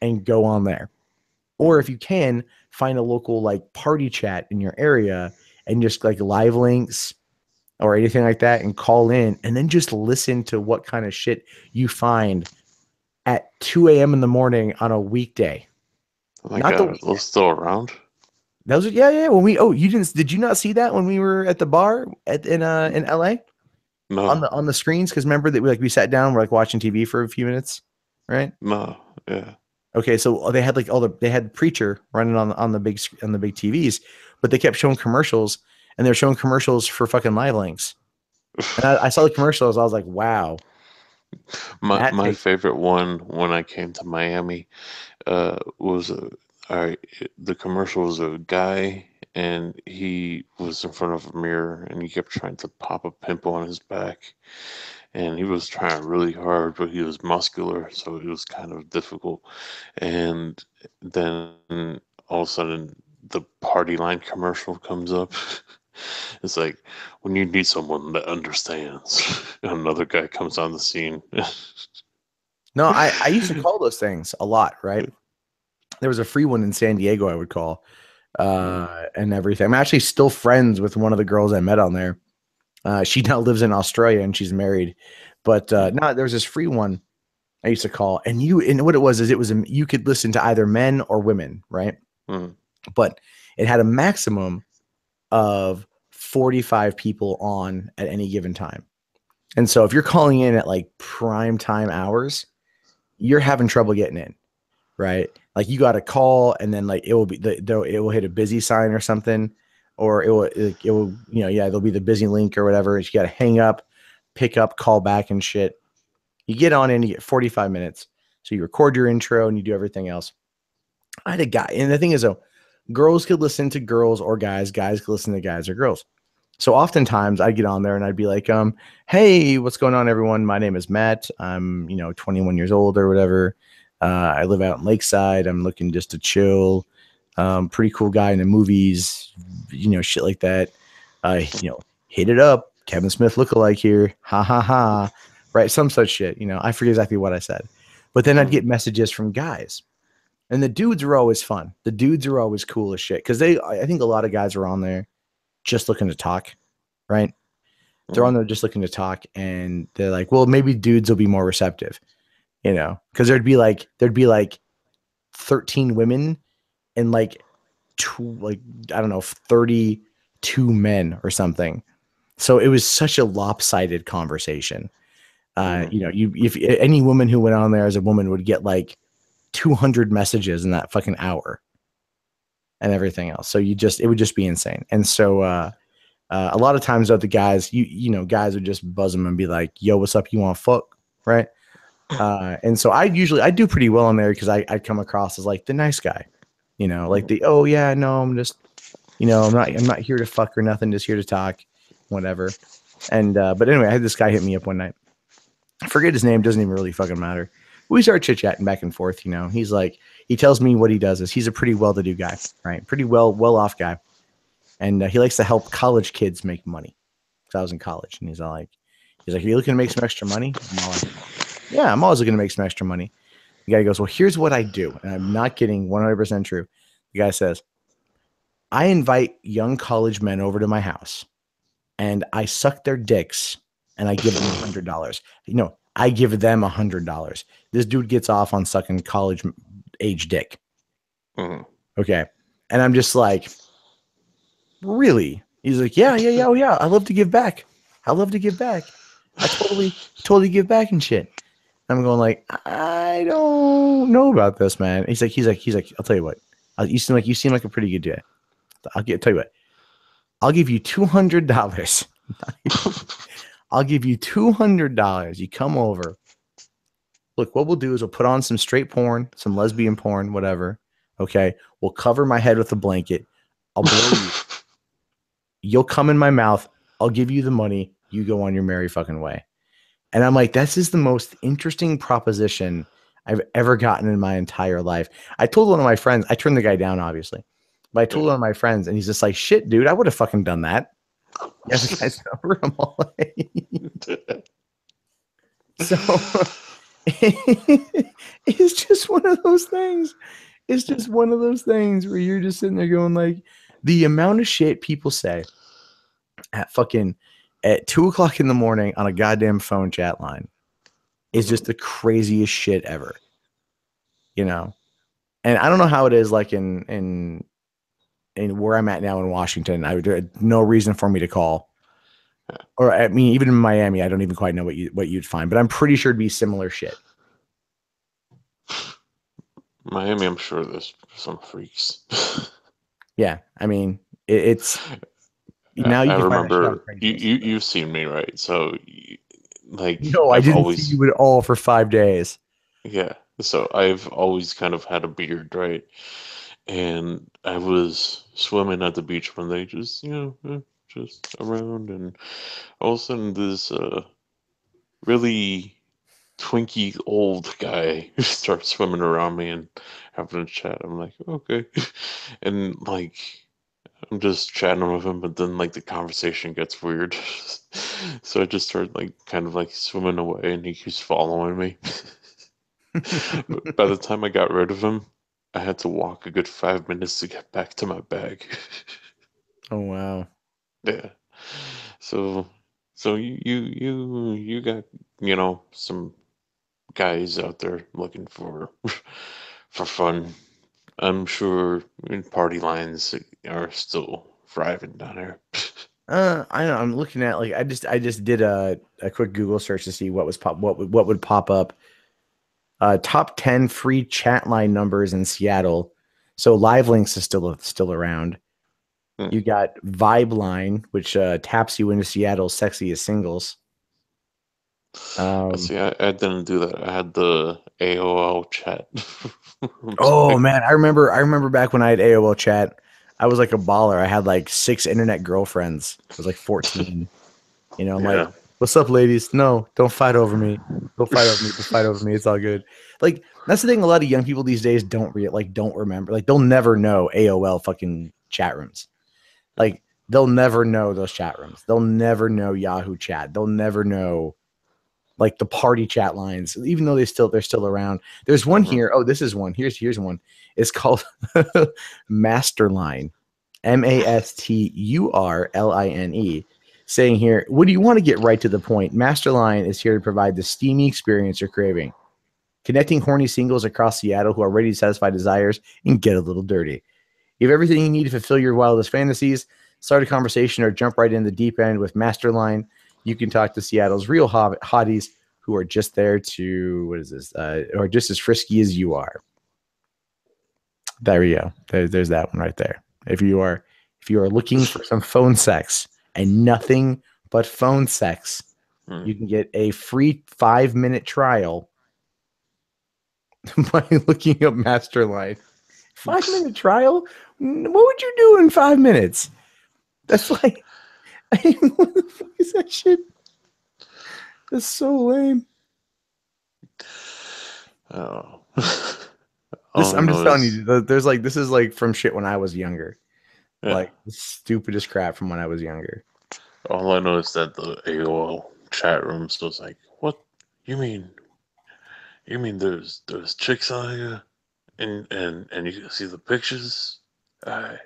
and go on there. Or if you can, find a local like party chat in your area and just like live links or anything like that and call in and then just listen to what kind of shit you find at 2 a.m. in the morning on a weekday. Oh my Not the god, weekend. those still around? That was yeah. Did you not see that when we were at the bar in LA No, on the screens? Because remember that we sat down, we're like watching TV for a few minutes, right? no, yeah. Okay, so they had like they had Preacher running on the big TVs, but they kept showing commercials and they're showing commercials for fucking live links. And I saw the commercials, I was like, wow, that My takes. favorite one when I came to Miami was all right. The commercial was a guy and he was in front of a mirror and he kept trying to pop a pimple on his back and he was trying really hard, but he was muscular, so it was kind of difficult. And then all of a sudden, the party line commercial comes up. It's like when you need someone that understands, another guy comes on the scene. No, I used to call those things a lot, right? There was a free one in San Diego I would call and everything. I'm actually still friends with one of the girls I met on there. She now lives in Australia and she's married. But no, there was this free one I used to call, and what it was is you could listen to either men or women, right? Mm. But it had a maximum of 45 people on at any given time. And so if you're calling in at like prime time hours, you're having trouble getting in, right? Like you got to call and then like it will be it will hit a busy sign or something, or it will there'll be the busy link or whatever. You got to hang up, pick up, call back and shit. You get on and you get 45 minutes. So you record your intro and you do everything else. I had a guy, and the thing is though, girls could listen to girls or guys could listen to guys or girls. So oftentimes I'd get on there and I'd be like, hey, what's going on, everyone? My name is Matt. I'm, 21 years old or whatever. I live out in Lakeside. I'm looking just to chill. Pretty cool guy in the movies, shit like that. hit it up. Kevin Smith lookalike here. Ha ha ha. Right. Some such shit. I forget exactly what I said. But then I'd get messages from guys. And the dudes are always fun. The dudes are always cool as shit. Because I think a lot of guys are on there just looking to talk. Right. They're on there just looking to talk. And they're like, well, maybe dudes will be more receptive. Because there'd be like 13 women and like I don't know, 32 men or something. So it was such a lopsided conversation. If any woman who went on there as a woman would get like 200 messages in that fucking hour and everything else. So it would just be insane. And so a lot of times though, the guys, guys would just buzz them and be like, yo, what's up? You want to fuck? Right. And so I do pretty well on there because I come across as like the nice guy, like oh yeah, no, I'm just, I'm not here to fuck or nothing, just here to talk, whatever. And but anyway, I had this guy hit me up one night. I forget his name, doesn't even really fucking matter. We start chit-chatting back and forth, He's like, he tells me what he does is he's a pretty well-to-do guy, right? Pretty well-off guy. And he likes to help college kids make money. Because I was in college, and he's like, are you looking to make some extra money? I'm all like, yeah, I'm always looking to make some extra money. The guy goes, well, here's what I do. And I'm not kidding, 100% true. The guy says, I invite young college men over to my house and I suck their dicks and I give them $100. I give them $100. This dude gets off on sucking college age dick. Okay. And I'm just like, really? He's like, yeah. Oh yeah. I love to give back. I totally give back and shit. I'm going like, I don't know about this, man. He's like, I'll tell you what. You seem like a pretty good guy. Tell you what. I'll give you $200. I'll give you $200. You come over. Look, what we'll do is we'll put on some straight porn, some lesbian porn, whatever. Okay. We'll cover my head with a blanket. I'll blow you. You'll come in my mouth. I'll give you the money. You go on your merry fucking way. And I'm like, this is the most interesting proposition I've ever gotten in my entire life. I told one of my friends, I turned the guy down, obviously, but I told one of my friends, and he's just like, shit, dude, I would have fucking done that. Yes, the guy's number. I'm all like, so it's just one of those things. It's just one of those things where you're just sitting there going like, the amount of shit people say at 2:00 in the morning on a goddamn phone chat line is just the craziest shit ever, And I don't know how it is like in where I'm at now in Washington. I would no reason for me to call, or I mean, even in Miami, I don't even quite know what you'd find, but I'm pretty sure it'd be similar shit. Miami, I'm sure there's some freaks. Yeah, I mean, it's now you I can remember find you've seen me, right? So like, no, I didn't see you at all for 5 days. Yeah, so I've always kind of had a beard, right? And I was swimming at the beach one day, just just around, and all of a sudden this really twinky old guy starts swimming around me and having a chat. I'm like, okay, and like I'm just chatting with him, but then like the conversation gets weird. So I just start like kind of like swimming away, and he keeps following me. But by the time I got rid of him, I had to walk a good 5 minutes to get back to my bag. Oh wow. Yeah. So you got, some guys out there looking for for fun. I'm sure party lines are still thriving down there. I know. I'm looking at like I just did a quick Google search to see what would pop up. Top 10 free chat line numbers in Seattle. So Live Links is still around. You got Vibe Line, which taps you into Seattle's sexiest singles. See, I didn't do that. I had the AOL chat. Oh man, I remember back when I had AOL chat. I was like a baller. I had like 6 internet girlfriends. I was like 14. I'm like, what's up, ladies? No, don't fight over me. Don't fight over me. Don't fight over me. It's all good. Like that's the thing. A lot of young people these days don't remember. Like they'll never know AOL fucking chat rooms. Like they'll never know those chat rooms. They'll never know Yahoo Chat. They'll never know like the party chat lines, even though they're still around. There's one Hmm. here. Oh, this is one. Here's one. It's called Masterline, Masturline. Saying here, what do you want to get right to the point? Masterline is here to provide the steamy experience you're craving, connecting horny singles across Seattle who are ready to satisfy desires and get a little dirty. You have everything you need to fulfill your wildest fantasies. Start a conversation or jump right in the deep end with Masterline. You can talk to Seattle's real hotties who are just there to, what is this, or just as frisky as you are. There you go. There's that one right there. If you are looking for some phone sex and nothing but phone sex, Hmm. you can get a free 5-minute trial by looking up Masterline. 5-minute trial? What would you do in 5 minutes? That's like, what the fuck is that shit? That's so lame. Oh. This, All I I'm just know telling is, you, there's like, this is like from shit when I was younger. yeah. Like the stupidest crap from when I was younger. All I know is that the AOL chat rooms was like, what? You mean there's chicks on here and you can see the pictures? I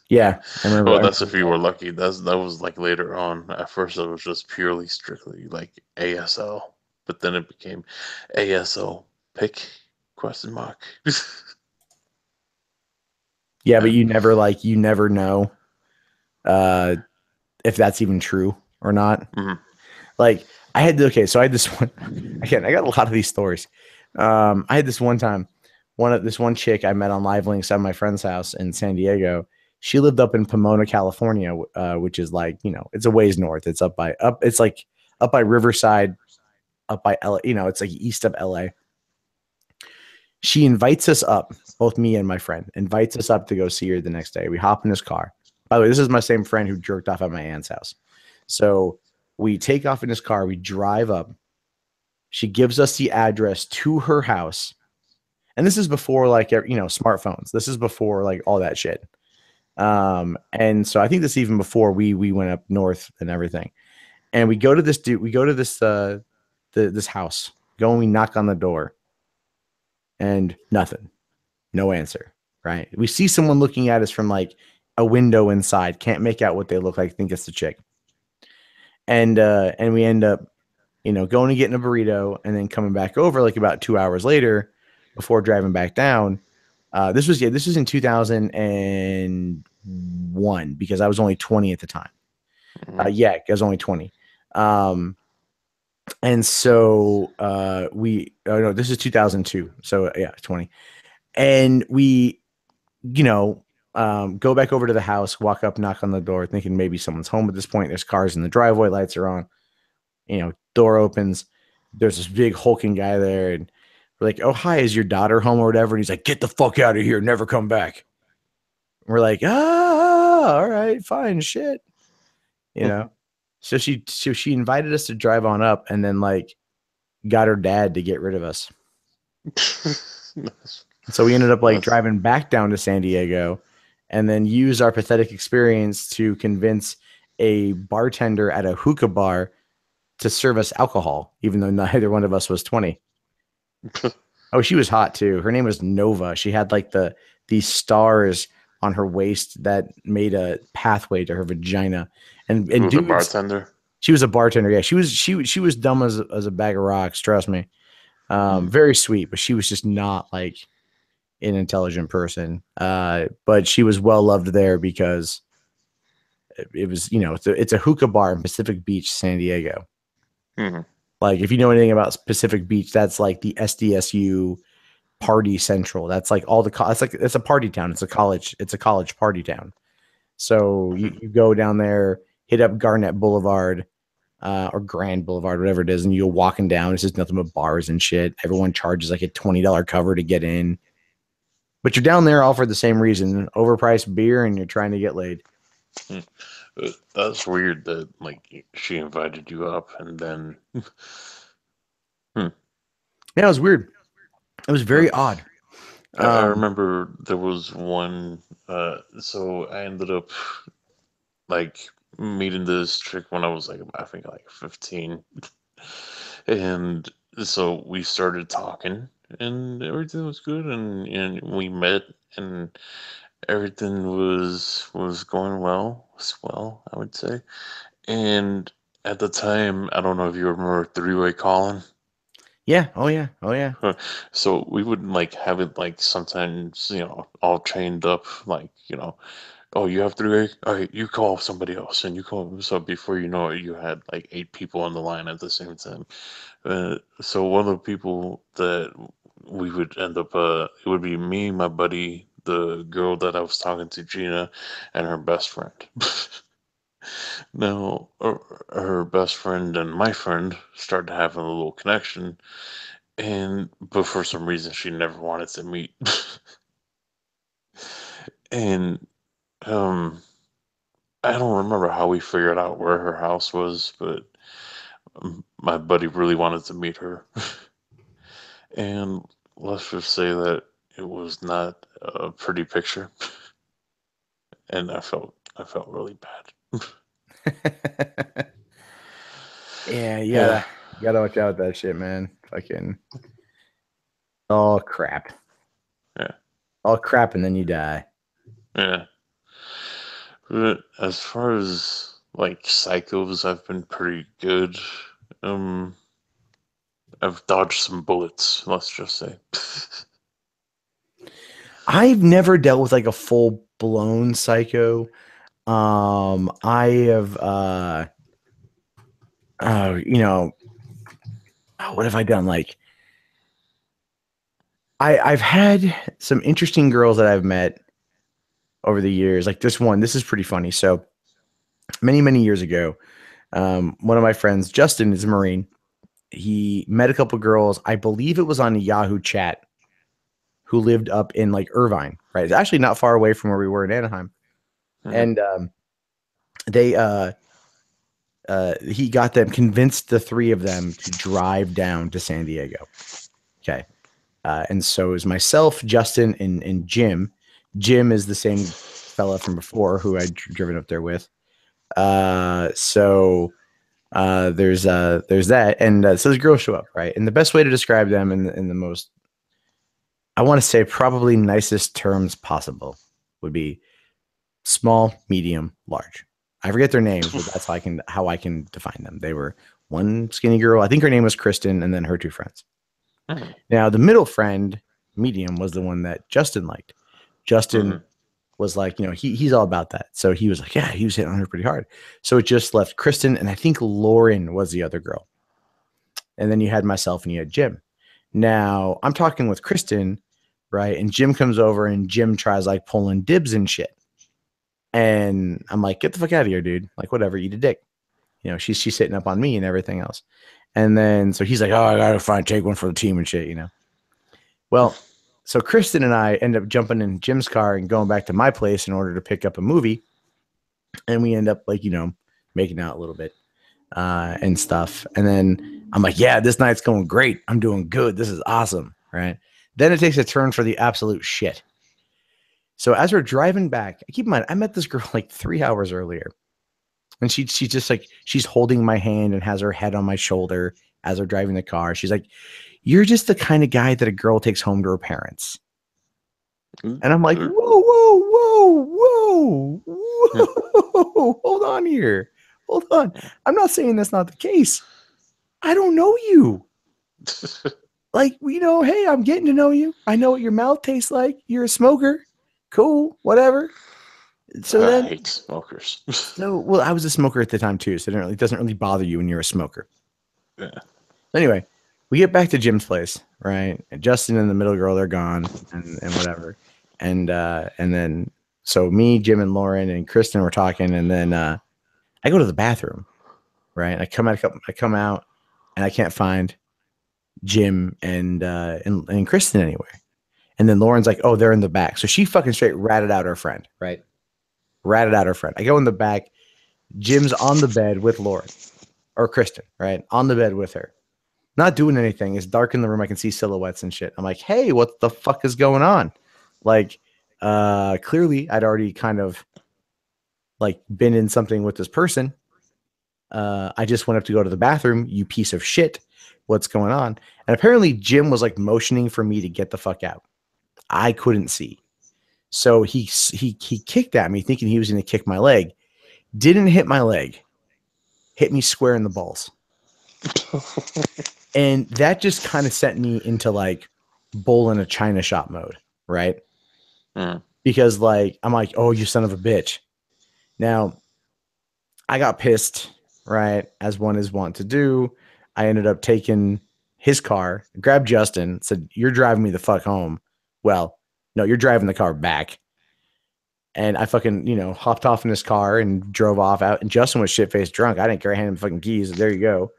Yeah, I remember. Well, I that's remember if you that. were lucky. That was like later on. At first, it was just purely strictly like ASL, but then it became ASL pick question mark. Yeah, but And you never know uh if that's even true or not. mhm, Like so I had this one again, I got a lot of these stories. I had this one time, this one chick I met on Live Links at my friend's house in San Diego. She lived up in Pomona, California, which is like, it's a ways north. It's like up by Riverside, up by LA, it's like east of LA. She invites us up, both me and my friend, invites us up to go see her the next day. We hop in his car. By the way, this is my same friend who jerked off at my aunt's house. So we take off in his car, we drive up. She gives us the address to her house. And this is before like smartphones. This is before like all that shit. And so I think this even before we went up north and everything. And we go to this house. Go and we knock on the door and nothing. No answer. Right. We see someone looking at us from like a window inside. Can't make out what they look like. Think it's the chick. And we end up, going and getting a burrito and then coming back over like about 2 hours later before driving back down. This was in 2001 because I was only 20 at the time. mhm, Yeah, I was only 20. Um, and so oh no, this is 2002. So yeah, 20. And we, you know, go back over to the house, walk up, knock on the door, thinking maybe someone's home at this point. There's cars in the driveway, lights are on. Door opens. There's this big hulking guy there, and we're like, "Oh, hi, is your daughter home or whatever?" And he's like, "Get the fuck out of here, never come back." And we're like, all right, fine, shit, you know. So she invited us to drive on up, and then like got her dad to get rid of us. that's, So we ended up like that's driving back down to San Diego, and then use our pathetic experience to convince a bartender at a hookah bar to serve us alcohol, even though neither one of us was 20. Oh, she was hot too. Her name was Nova. She had like these stars on her waist that made a pathway to her vagina. She And was a dudes, bartender. she was a bartender. Yeah, she was dumb as a bag of rocks. Trust me. Mm, Very sweet, but she was just not like an intelligent person. But she was well loved there because it was it's a hookah bar in Pacific Beach, San Diego. mhm, Like if you know anything about Pacific Beach, that's like the SDSU party central. That's like all the it's a party town. It's a college party town. So you, mhm. you go down there, hit up Garnett Boulevard, or Grand Boulevard, whatever it is, and you're walking down. It's just nothing but bars and shit. Everyone charges like a $20 cover to get in. But you're down there all for the same reason: overpriced beer, and you're trying to get laid. Mm. That's weird that like she invited you up and then hmm, Yeah, it was weird. It was huh. very odd. I Um, remember there was one. So I ended up like meeting this chick when I was like I think like 15, and so we started talking, and everything was good, and we met, and everything was going well, swell, I would say. And at the time, I don't know if you remember three-way calling. Yeah. Oh yeah. Oh yeah. So we would like have it like sometimes, all chained up, like, oh, you have three-way? All right, you call somebody else, and you call. So before you know it, you had like eight people on the line at the same time. So one of the people that we would end up, it would be me, my buddy, the girl that I was talking to, Gina, and her best friend. Now, her best friend and my friend started having a little connection, but for some reason she never wanted to meet. And um, I don't remember how we figured out where her house was, but my buddy really wanted to meet her. And let's just say that it was not a pretty picture, and I felt really bad. Yeah, Yeah, you gotta watch out with that shit, man. Fucking all crap. yeah, All crap and then you die. yeah. But as far as like psychos, I've been pretty good. Um, I've dodged some bullets, let's just say. I've never dealt with like a full blown psycho. I have you know, what have I done? Like I've had some interesting girls that I've met over the years. Like this is pretty funny. So many, many years ago, one of my friends, Justin, is a Marine. He met a couple girls. I believe it was on a Yahoo chat who lived up in like Irvine, right? It's actually not far away from where we were in Anaheim. Mhm. And they he got them convinced the three of them to drive down to San Diego. Okay. And so it was myself, Justin, and Jim. Jim is the same fella from before who I'd driven up there with. So there's that, and so the girls show up, right? And the best way to describe them in the most, I want to say, probably nicest terms possible would be small, medium, large. I forget their names, but that's how I can define them. They were one skinny girl. I think her name was Kristen, and then her two friends. Mhm. Now the middle friend, medium, was the one that Justin liked. Justin Mhm. was like, he's all about that. So he was like, yeah, he was hitting on her pretty hard. So it just left Kristen, and I think Lauren was the other girl. And then you had myself and you had Jim. Now I'm talking with Kristen, right? And Jim comes over and Jim tries like pulling dibs and shit. And I'm like, get the fuck out of here, dude. Like, whatever, eat a dick. She's sitting up on me and everything else. And then so he's like, oh, I gotta take one for the team and shit. Well, so Kristen and I end up jumping in Jim's car and going back to my place in order to pick up a movie. And we end up like, making out a little bit and stuff. And then I'm like, yeah, this night's going great. I'm doing good. This is awesome. Right. Then it takes a turn for the absolute shit. So as we're driving back, keep in mind, I met this girl like 3 hours earlier. And she's just like, she's holding my hand and has her head on my shoulder as we're driving the car. She's like, you're just the kind of guy that a girl takes home to her parents. And I'm like, whoa, whoa, whoa, whoa, whoa. Hold on here. Hold on. I'm not saying that's not the case. I don't know you. Like, hey, I'm getting to know you. I know what your mouth tastes like. You're a smoker. Cool, whatever. So I then, hate smokers. well, I was a smoker at the time too. So it doesn't really bother you when you're a smoker. Yeah. Anyway, we get back to Jim's place, right? And Justin and the middle girl, they're gone and whatever. And then so me, Jim, and Lauren and Kristen were talking, and then I go to the bathroom, right? I come out, and I can't find Jim and Kristen anywhere. And then Lauren's like, "Oh, they're in the back." So she fucking straight ratted out her friend, right? Ratted out her friend. I go in the back. Jim's on the bed with Lauren or Kristen, right? On the bed with her. Not doing anything. It's dark in the room. I can see silhouettes and shit. I'm like, hey, what the fuck is going on? Like, clearly I'd already kind of like been in something with this person. I just went up to go to the bathroom. You piece of shit. What's going on? And apparently Jim was like motioning for me to get the fuck out. I couldn't see. So he kicked at me thinking he was going to kick my leg. Didn't hit my leg. Hit me square in the balls. And that just kind of sent me into like bull in a china shop mode, right? Mm. Because like I'm like, oh, you son of a bitch. Now I got pissed, right? As one is wont to do. I ended up taking his car, grabbed Justin, said, "You're driving me the fuck home." Well, no, you're driving the car back. And I fucking, hopped off in his car and drove off out. And Justin was shit faced drunk. I didn't care. I handed him fucking keys. There you go.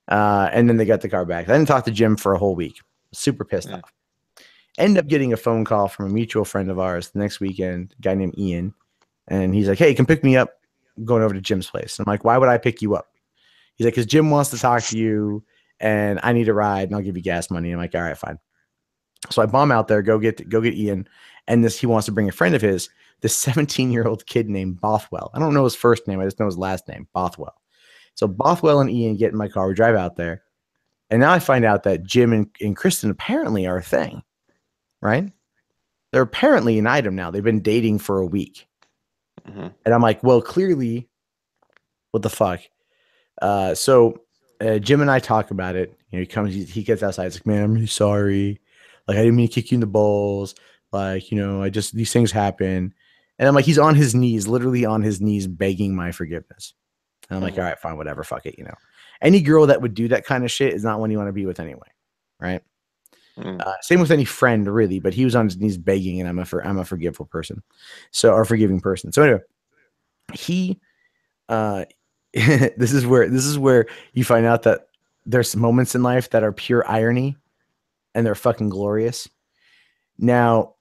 And then they got the car back. I didn't talk to Jim for a whole week. Super pissed Mm. off. End up getting a phone call from a mutual friend of ours the next weekend, a guy named Ian. And he's like, "Hey, come pick me up. I'm going over to Jim's place." And I'm like, "Why would I pick you up?" He's like, "Because Jim wants to talk to you and I need a ride and I'll give you gas money." I'm like, "All right, fine." So I bomb out there, go get Ian. And he wants to bring a friend of his, this 17-year-old kid named Bothwell. I don't know his first name. I just know his last name, Bothwell. So Bothwell and Ian get in my car. We drive out there. And now I find out that Jim and Kristen apparently are a thing, right? They're apparently an item now. They've been dating for a week. Mm-hmm. And I'm like, well, clearly, what the fuck? So Jim and I talk about it. He comes, he gets outside. He's like, "Man, I'm really sorry. Like, I didn't mean to kick you in the balls. Like, I just, these things happen." And I'm like, he's on his knees, literally on his knees, begging my forgiveness. And I'm like, Mm-hmm. "All right, fine, whatever. Fuck it. Any girl that would do that kind of shit is not one you want to be with anyway." Right. Mm. Same with any friend, really. But he was on his knees begging, and I'm a forgiveful person. Or forgiving person. So anyway, he, uh, this is where you find out that there's moments in life that are pure irony and they're fucking glorious. Now,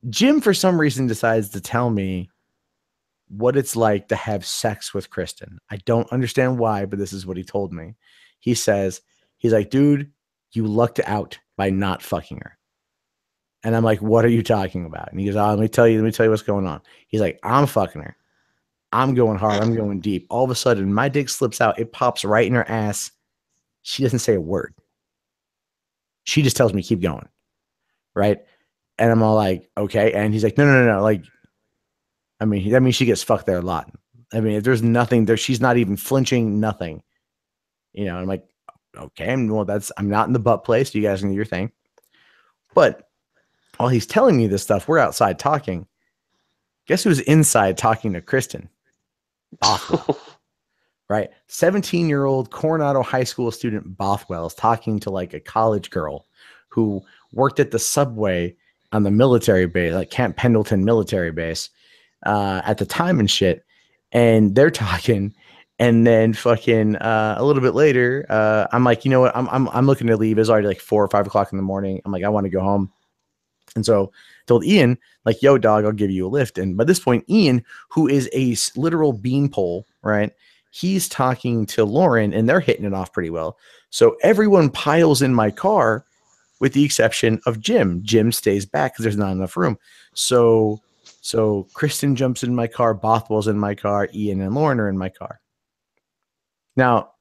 Jim for some reason decides to tell me what it's like to have sex with Kristen. I don't understand why, but this is what he told me. He's like, "Dude, you lucked out by not fucking her." And I'm like, "What are you talking about?" And he goes, "Oh, let me tell you what's going on." He's like, "I'm fucking her. I'm going hard. I'm going deep." All of a sudden, my dick slips out. It pops right in her ass. She doesn't say a word. She just tells me keep going. Right. And I'm all like, "Okay." And he's like, No. Like, I mean, that means she gets fucked there a lot. I mean, if there's nothing there, she's not even flinching, nothing. I'm like, "Okay, well, I'm not in the butt place. You guys can do your thing." But while he's telling me this stuff, we're outside talking. Guess who's inside talking to Kristen? Bothwell. Right? 17-year-old Coronado High School student Bothwell is talking to like a college girl who worked at the subway on the military base, like Camp Pendleton military base, at the time and shit. And they're talking. And then fucking a little bit later, I'm like, "You know what? I'm looking to leave. It's already like 4 or 5 o'clock in the morning. I'm like, I want to go home." And so I told Ian, like, "Yo, dog, I'll give you a lift." And by this point, Ian, who is a literal beanpole, right? He's talking to Lauren and they're hitting it off pretty well. So everyone piles in my car with the exception of Jim. Jim stays back because there's not enough room. So Kristen jumps in my car, Bothwell's in my car, Ian and Lauren are in my car. Now,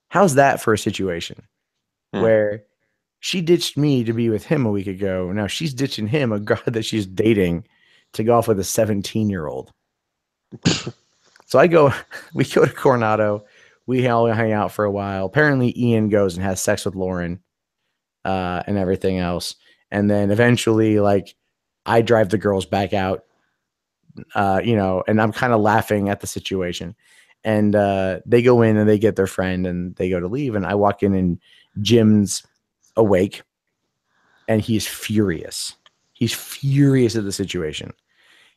how's that for a situation Mm. where she ditched me to be with him a week ago? Now she's ditching him, a guy that she's dating, to go off with a 17-year-old. So we go to Coronado. We all hang out for a while. Apparently, Ian goes and has sex with Lauren and everything else. And then eventually, like, I drive the girls back out, and I'm kind of laughing at the situation. And they go in and they get their friend and they go to leave. And I walk in and Jim's awake and he's furious. He's furious at the situation.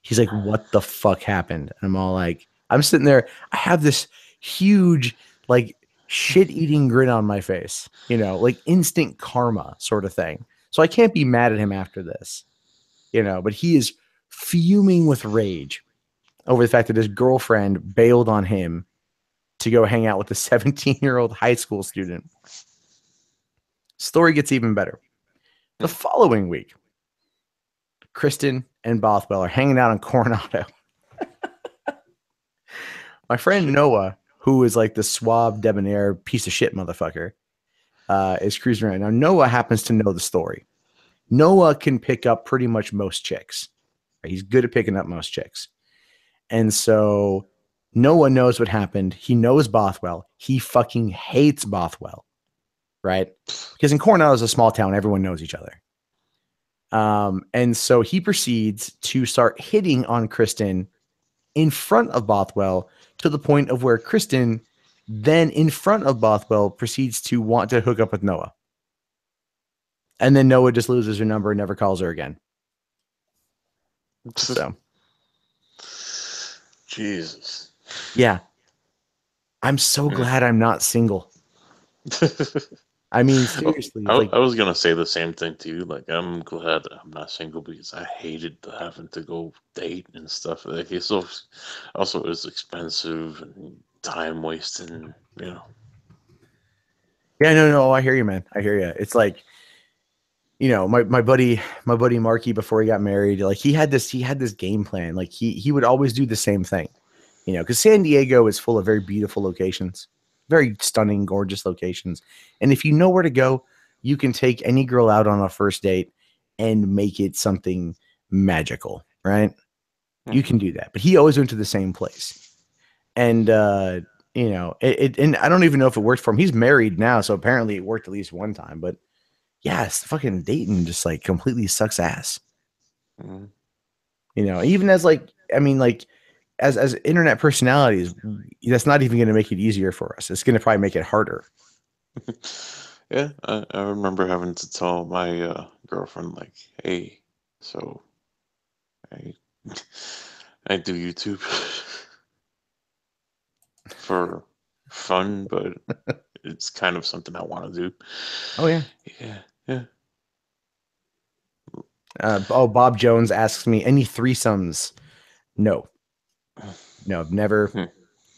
He's like, "What the fuck happened?" And I'm all like, I'm sitting there. I have this huge, like, shit eating grin on my face, like instant karma sort of thing. So I can't be mad at him after this, but he is fuming with rage over the fact that his girlfriend bailed on him to go hang out with a 17-year-old high school student. Story gets even better. The following week, Kristen and Bothwell are hanging out in Coronado. My friend Noah, who is like the suave, debonair piece of shit motherfucker, is cruising around. Now, Noah happens to know the story. Noah can pick up pretty much most chicks. Right? He's good at picking up most chicks. And so Noah knows what happened. He knows Bothwell. He fucking hates Bothwell, right? Because in Cornell is a small town, everyone knows each other. And so he proceeds to start hitting on Kristen in front of Bothwell to the point of where Kristen then in front of Bothwell proceeds to want to hook up with Noah. And then Noah just loses her number and never calls her again. So, Jesus. yeah, I'm so Yeah. glad I'm not single. I mean, seriously, I, like, I was gonna say the same thing to you. Like, I'm glad I'm not single because I hated having to go date and stuff. Like, it's also it's expensive and time wasting. You know. yeah, no, I hear you, man. I hear you. It's like, my buddy Marky before he got married, like he had this game plan. Like he would always do the same thing, because San Diego is full of very beautiful locations, very stunning, gorgeous locations. And if you know where to go, you can take any girl out on a first date and make it something magical, right? You Hmm. can do that. But he always went to the same place. And and I don't even know if it worked for him. He's married now, so apparently it worked at least one time, but yes, fucking Dayton just like completely sucks ass. Hmm. Even as like, I mean, like as internet personalities, that's not even going to make it easier for us. It's going to probably make it harder. Yeah, I remember having to tell my girlfriend like, "Hey, so I I do YouTube for fun, but it's kind of something I want to do." Oh yeah. Yeah, yeah. Bob Jones asks me any threesomes. No, no, Hmm.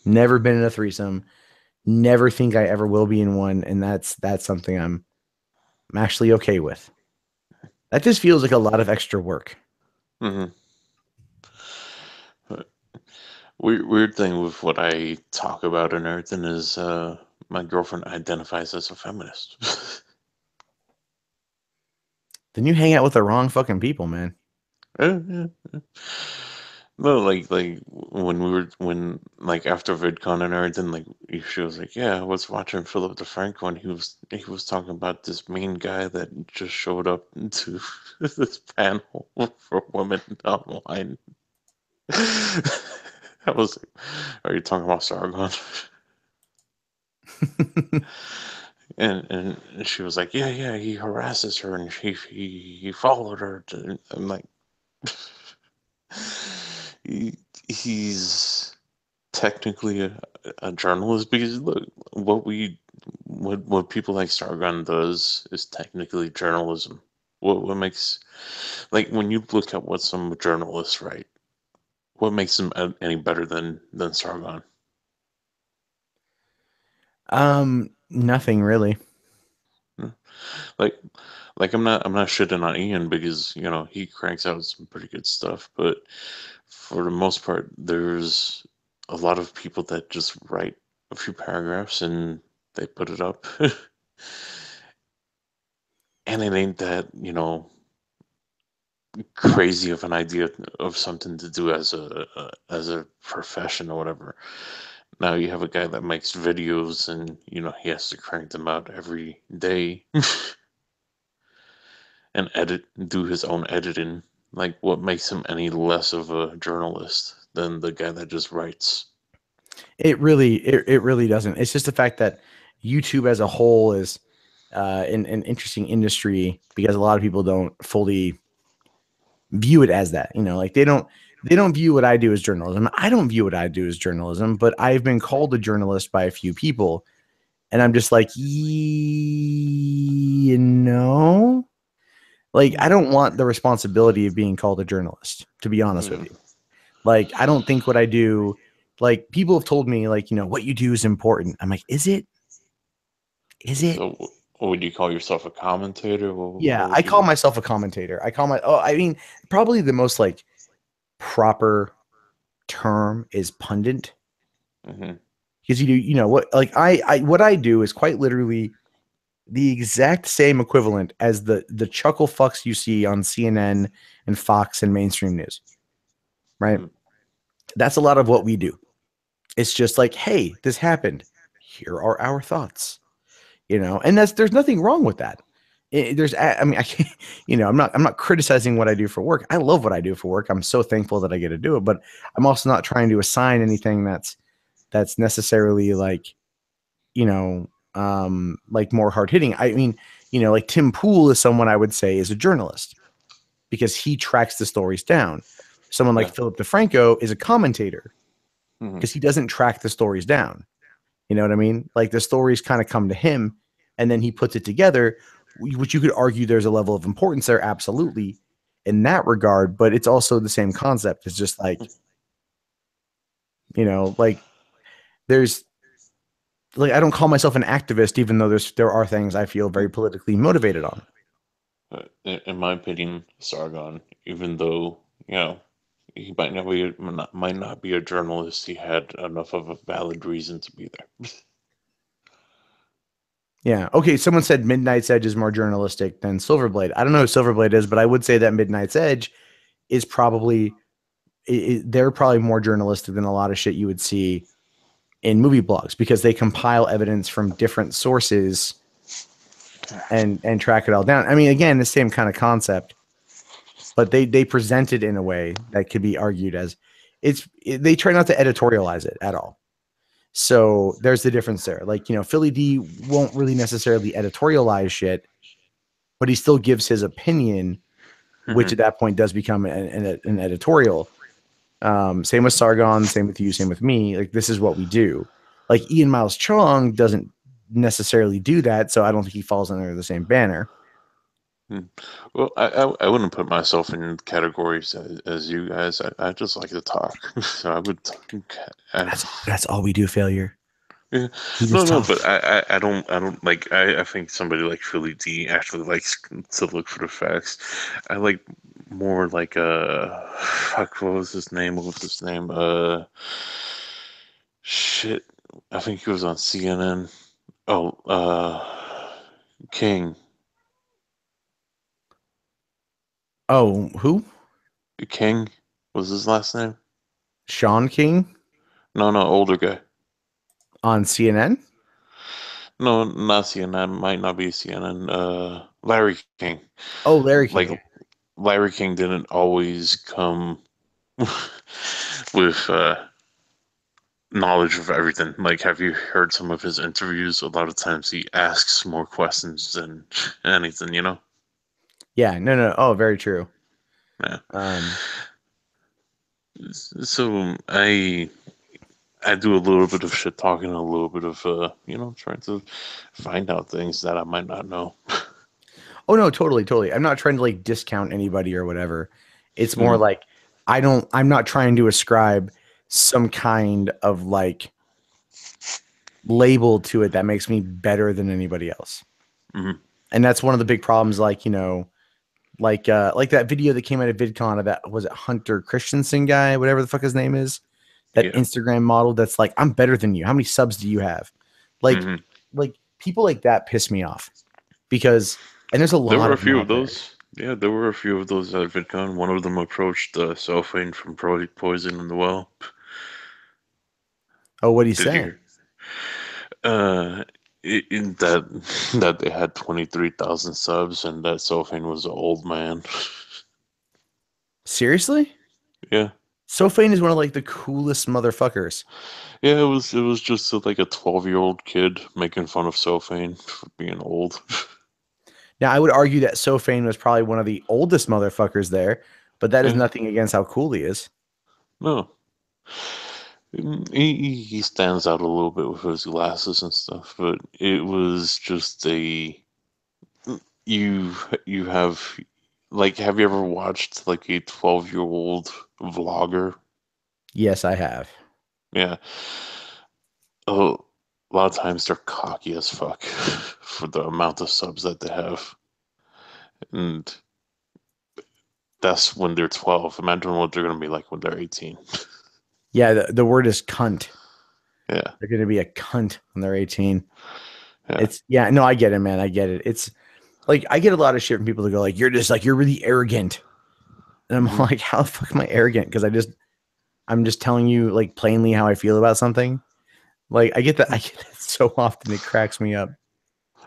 never been in a threesome. Never think I ever will be in one, and that's something I'm actually okay with. That just feels like a lot of extra work. Hmm. Weird thing with what I talk about and everything is my girlfriend identifies as a feminist. Then you hang out with the wrong fucking people, man. Yeah, yeah. No, like when like after VidCon and everything, like she was like, "Yeah, I was watching Philip DeFranco, and he was talking about this main guy that just showed up to this panel for women online." I was like, "Are you talking about Sargon?" And she was like, "Yeah, yeah, he harasses her and he followed her." I'm like, he, he's technically a journalist because look, what people like Sargon does is technically journalism. What makes like when you look at what some journalists write, what makes them any better than Sargon? Nothing really. Hmm. Like I'm not shitting on Ian because he cranks out some pretty good stuff, but for the most part, there's a lot of people that just write a few paragraphs and they put it up. And it ain't that, crazy of an idea of something to do as a profession or whatever. Now you have a guy that makes videos and he has to crank them out every day and do his own editing. Like what makes him any less of a journalist than the guy that just writes? It really doesn't. It's just the fact that YouTube as a whole is an interesting industry because a lot of people don't fully view it as that. Like they don't view what I do as journalism. I don't view what I do as journalism, but I've been called a journalist by a few people, and I'm just like, like I don't want the responsibility of being called a journalist, to be honest with Mm. you. Like I don't think what I do, like people have told me, like, what you do is important. I'm like, is it? Is it? So, what would you call yourself, a commentator? What Yeah, would I call you? myself a commentator. I mean, probably the most like proper term is pundit. Hmm. Because you do, you know what, like what I do is quite literally the exact same equivalent as the chuckle fucks you see on CNN and Fox and mainstream news, right? Hmm. That's a lot of what we do. It's just like, hey, this happened. Here are our thoughts, and there's nothing wrong with that. I mean, I can't, I'm not criticizing what I do for work. I love what I do for work. I'm so thankful that I get to do it, but I'm also not trying to assign anything that's necessarily like, like more hard hitting. I mean, like Tim Pool is someone I would say is a journalist because he tracks the stories down. Someone like Yeah. Philip DeFranco is a commentator Hmm. because he doesn't track the stories down. You know what I mean? Like the stories kind of come to him and then he puts it together, which you could argue there's a level of importance there, absolutely, in that regard, but it's also the same concept. It's just like, like there's like I don't call myself an activist, even though there are things I feel very politically motivated on. In my opinion, Sargon, even though he might not be a journalist, he had enough of a valid reason to be there. Yeah. Okay. Someone said Midnight's Edge is more journalistic than Silverblade. I don't know who Silverblade is, but I would say that Midnight's Edge is probably they're probably more journalistic than a lot of shit you would see in movie blogs because they compile evidence from different sources and track it all down. I mean, again, the same kind of concept, but they present it in a way that could be argued as they try not to editorialize it at all. So there's the difference there. Like, Philly D won't really necessarily editorialize shit, but he still gives his opinion, which Hmm. at that point does become an editorial. Same with Sargon, same with you, same with me. Like, this is what we do. Like, Ian Miles Chong doesn't necessarily do that, so I don't think he falls under the same banner. Well, I wouldn't put myself in categories as you guys. I just like to talk, so I would. I, That's all we do, failure. yeah. We No, just no, talk. but I don't like. I think somebody like Philly D actually likes to look for the facts. I like more like fuck. What was his name? What was his name? Shit. I think he was on CNN. Oh, King. Oh, who? King was his last name? Sean King No, no, older guy. on CNN? No, not CNN. Might not be CNN. Larry King. Oh, Larry Like King. Larry King didn't always come with knowledge of everything. Like, have you heard some of his interviews? A lot of times he asks more questions than anything. Yeah, no, no. Oh, very true. Yeah. Um, So I do a little bit of shit talking, a little bit of trying to find out things that I might not know. oh no, totally, totally. I'm not trying to like discount anybody or whatever. It's more Hmm. like I'm not trying to ascribe some kind of like label to it that makes me better than anybody else. Hmm. And that's one of the big problems, like, like that video that came out of VidCon of that was it Hunter Christensen guy, whatever the fuck his name is, that Yeah. Instagram model that's like, I'm better than you. How many subs do you have? Like, Hmm. like people like that piss me off because, and there's a There lot were a of them few out of there. those. Yeah, there were a few of those at VidCon. One of them approached Celphane from Poison in the Well. Oh, what he's Did you saying? hear? Uh, in that they had 23,000 subs and that Celphane was an old man. Seriously? Yeah. Sofane is one of like the coolest motherfuckers. Yeah, it was just like a 12-year-old kid making fun of Celphane for being old. Now, I would argue that Sofane was probably one of the oldest motherfuckers there, but that is Yeah. nothing against how cool he is. No. He stands out a little bit with his glasses and stuff, but it was just you you have you ever watched like a 12-year-old vlogger? Yes, I have. Yeah. Oh, a lot of times they're cocky as fuck for the amount of subs that they have. And that's when they're 12. Imagine what they're gonna be like when they're 18. Yeah, the word is cunt. Yeah, They're going to be a cunt when they're 18. yeah. It's yeah, no, I get it, man. I get it. It's like I get a lot of shit from people that go like, "You're just like you're really arrogant," and I'm Hmm. like, "How the fuck am I arrogant?" Because I'm just telling you like plainly how I feel about something. Like I get that. I get that so often. It cracks me up.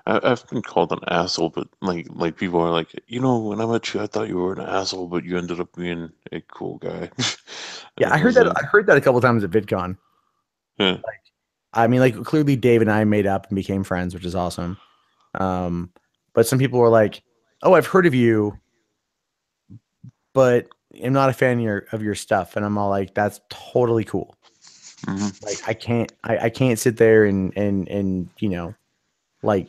I've been called an asshole, but like people are like, when I met you, I thought you were an asshole, but you ended up being a cool guy. Yeah, And I was like, I heard that a couple times at VidCon. yeah. I mean, like clearly Dave and I made up and became friends, which is awesome. Um, but some people were like, "Oh, I've heard of you, but I'm not a fan of your stuff." And I'm all like, "That's totally cool." Hmm. Like I can't sit there and like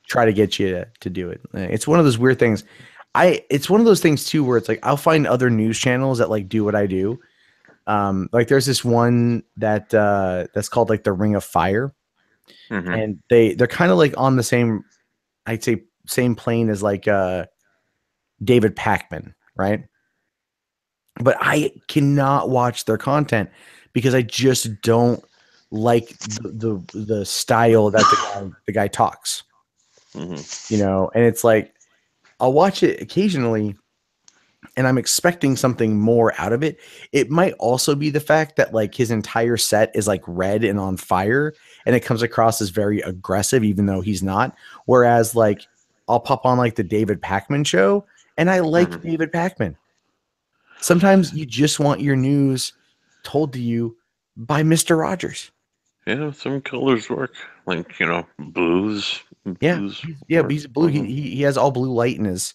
try to get you to do it. It's one of those weird things. It's one of those things too where it's like I'll find other news channels that like do what I do. Like there's this one that's called like the Ring of Fire, Hmm. and they're kind of like on the same, I'd say, same plane as like David Pakman, right? But I cannot watch their content because I just don't like the style that the guy talks, Hmm. and it's like I'll watch it occasionally and I'm expecting something more out of it. It might also be the fact that like his entire set is like red and on fire and it comes across as very aggressive even though he's not. Whereas like I'll pop on like the David Pakman show and I like Hmm. David Pakman. Sometimes you just want your news told to you by Mr. Rogers. Yeah, some colors work. Like, blues. Yeah, Blues but work he's blue. for them. He has all blue light in his.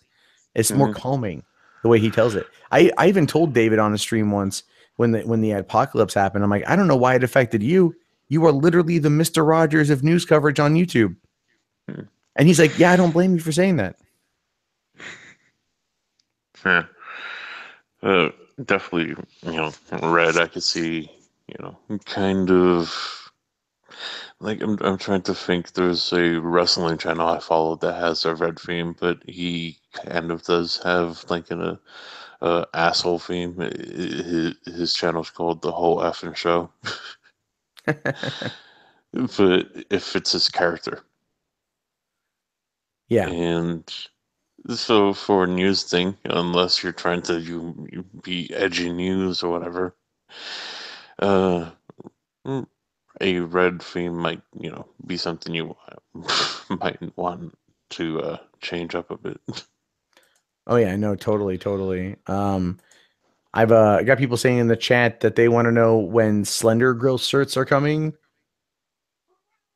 It's more Hmm. calming the way he tells it. I even told David on a stream once when the apocalypse happened. I'm like, I don't know why it affected you. You are literally the Mister Rogers of news coverage on YouTube. And he's like, yeah, I don't blame you for saying that. Yeah. Uh, Definitely, red. I could see, kind of like I'm trying to think. There's a wrestling channel I follow that has a red theme, but he kind of does have like a asshole theme. His channel's called The Whole Effing Show, but it fits his character. Yeah. And so for a news thing, unless you're trying to you be edgy news or whatever, uh, mm, a red theme might be something you might want to change up a bit. Oh yeah, no, totally, totally. I've got people saying in the chat that they want to know when Slender Grill shirts are coming.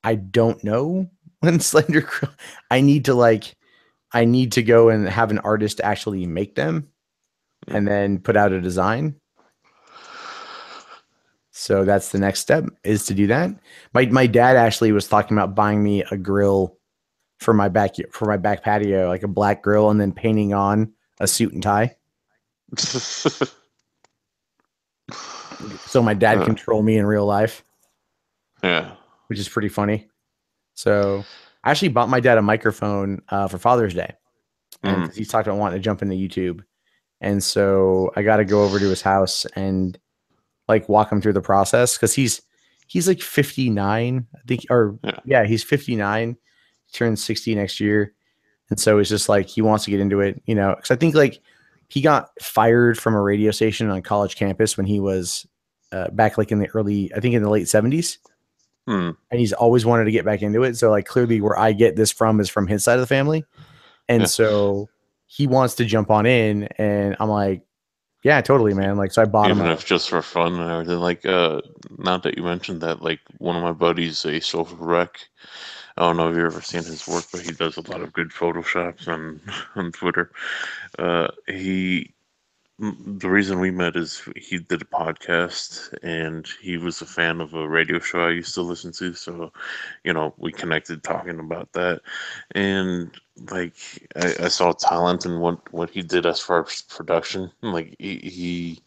I don't know when Slender Grill. I need to like I need to go and have an artist actually make them Mm. and then put out a design. So that's the next step is to do that. My dad actually was talking about buying me a grill for my back patio, like a black grill, and then painting on a suit and tie. So my dad uh, can troll me in real life, yeah. which is pretty funny. So I actually bought my dad a microphone for Father's Day, and Mm. because he's talked about wanting to jump into YouTube, and so I got to go over to his house and like walk him through the process because he's like 59, I think, or Yeah. yeah, he's 59, he turns 60 next year, and so it's just like he wants to get into it, because I think like he got fired from a radio station on college campus when he was back like in the early, I think in the late 70s, Mm. and he's always wanted to get back into it. So like clearly where I get this from is from his side of the family, and Yeah. so he wants to jump on in, and I'm like, yeah, totally, man. Like so I bought him Even a. if just for fun and everything. Like, now that you mentioned that, like one of my buddies, a social wreck. I don't know if you've ever seen his work, but he does a lot of good photoshops on on Twitter. He The reason we met is he did a podcast and he was a fan of a radio show I used to listen to. So, we connected talking about that. And like, I saw talent in what he did as far as production. Like, he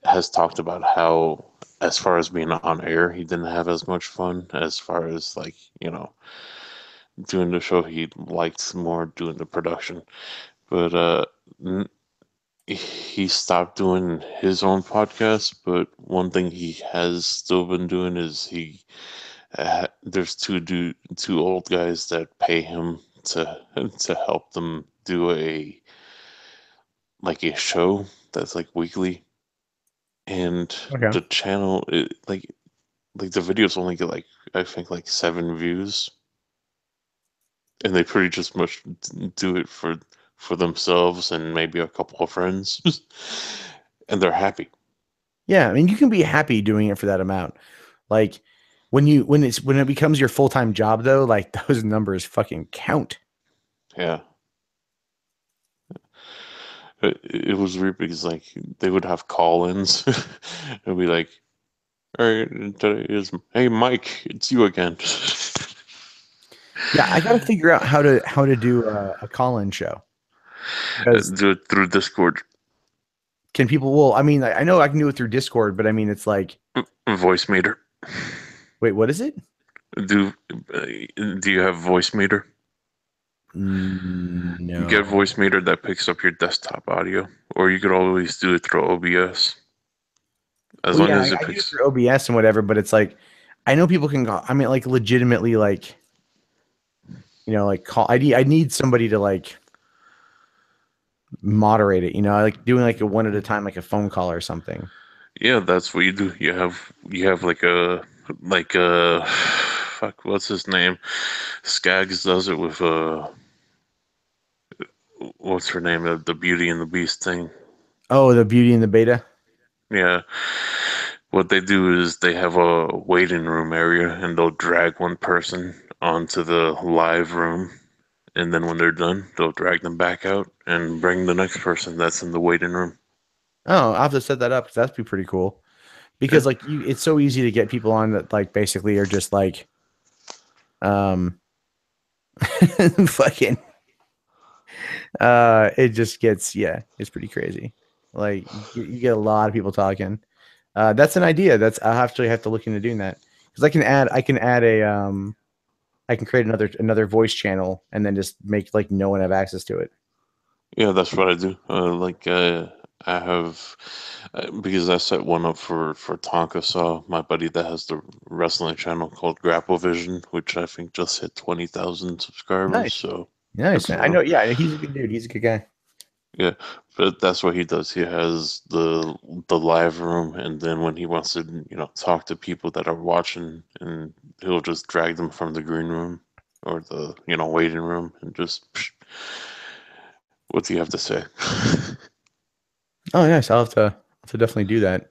has talked about how, as far as being on air, he didn't have as much fun as far as like, doing the show. He liked more doing the production. But he stopped doing his own podcast, but one thing he has still been doing is there's two old guys that pay him to help them do a show that's like weekly, and Okay. the channel like the videos only get like I think like 7 views, and they pretty just much do it for themselves and maybe a couple of friends, and they're happy. Yeah, I mean, you can be happy doing it for that amount. Like when it becomes your full-time job though, like those numbers fucking count. Yeah. It was weird because like they would have call-ins and be like, "All right, today is hey Mike, it's you again." Yeah, I got to figure out how to do a call-in show because Do it through Discord, can people? Well, I mean, I know I can do it through Discord, but I mean, it's like, voice meter. wait, what is it? Do do you have voice meter? Get No. voice meter that picks up your desktop audio, or you could always do it through OBS as Well, long yeah, as it I do it picks. through OBS and whatever, but it's like, I know people can call. I mean, like legitimately, like like call. I need somebody to like moderate it. Like doing like a one at a time, like a phone call or something. Yeah, that's what you do. You have like a fuck. What's his name? Skaggs does it with what's her name? The Beauty and the Beast thing. Oh, the Beauty and the Beta. Yeah. What they do is they have a waiting room area and they'll drag one person onto the live room. And then when they're done, they'll drag them back out and bring the next person that's in the waiting room. Oh, I'll have to set that up because that'd be pretty cool. Yeah. Because like it's so easy to get people on that like basically are just like um fucking it just gets, yeah, it's pretty crazy. Like you get a lot of people talking. That's an idea. I'll actually have to look into doing that because I can add I can create another voice channel and then just make like no one have access to it. Yeah, that's what I do. I have because I set one up for Tonka Saw, my buddy that has the wrestling channel called Grapple Vision, which I think just hit 20,000 subscribers. Nice. So good Nice, man. for I know, him. yeah, he's a good dude. He's a good guy. Yeah, but that's what he does. He has the live room, and then when he wants to, talk to people that are watching, and he'll just drag them from the green room or the, waiting room, and just, psh, what do you have to say? Oh, nice. I'll have to definitely do that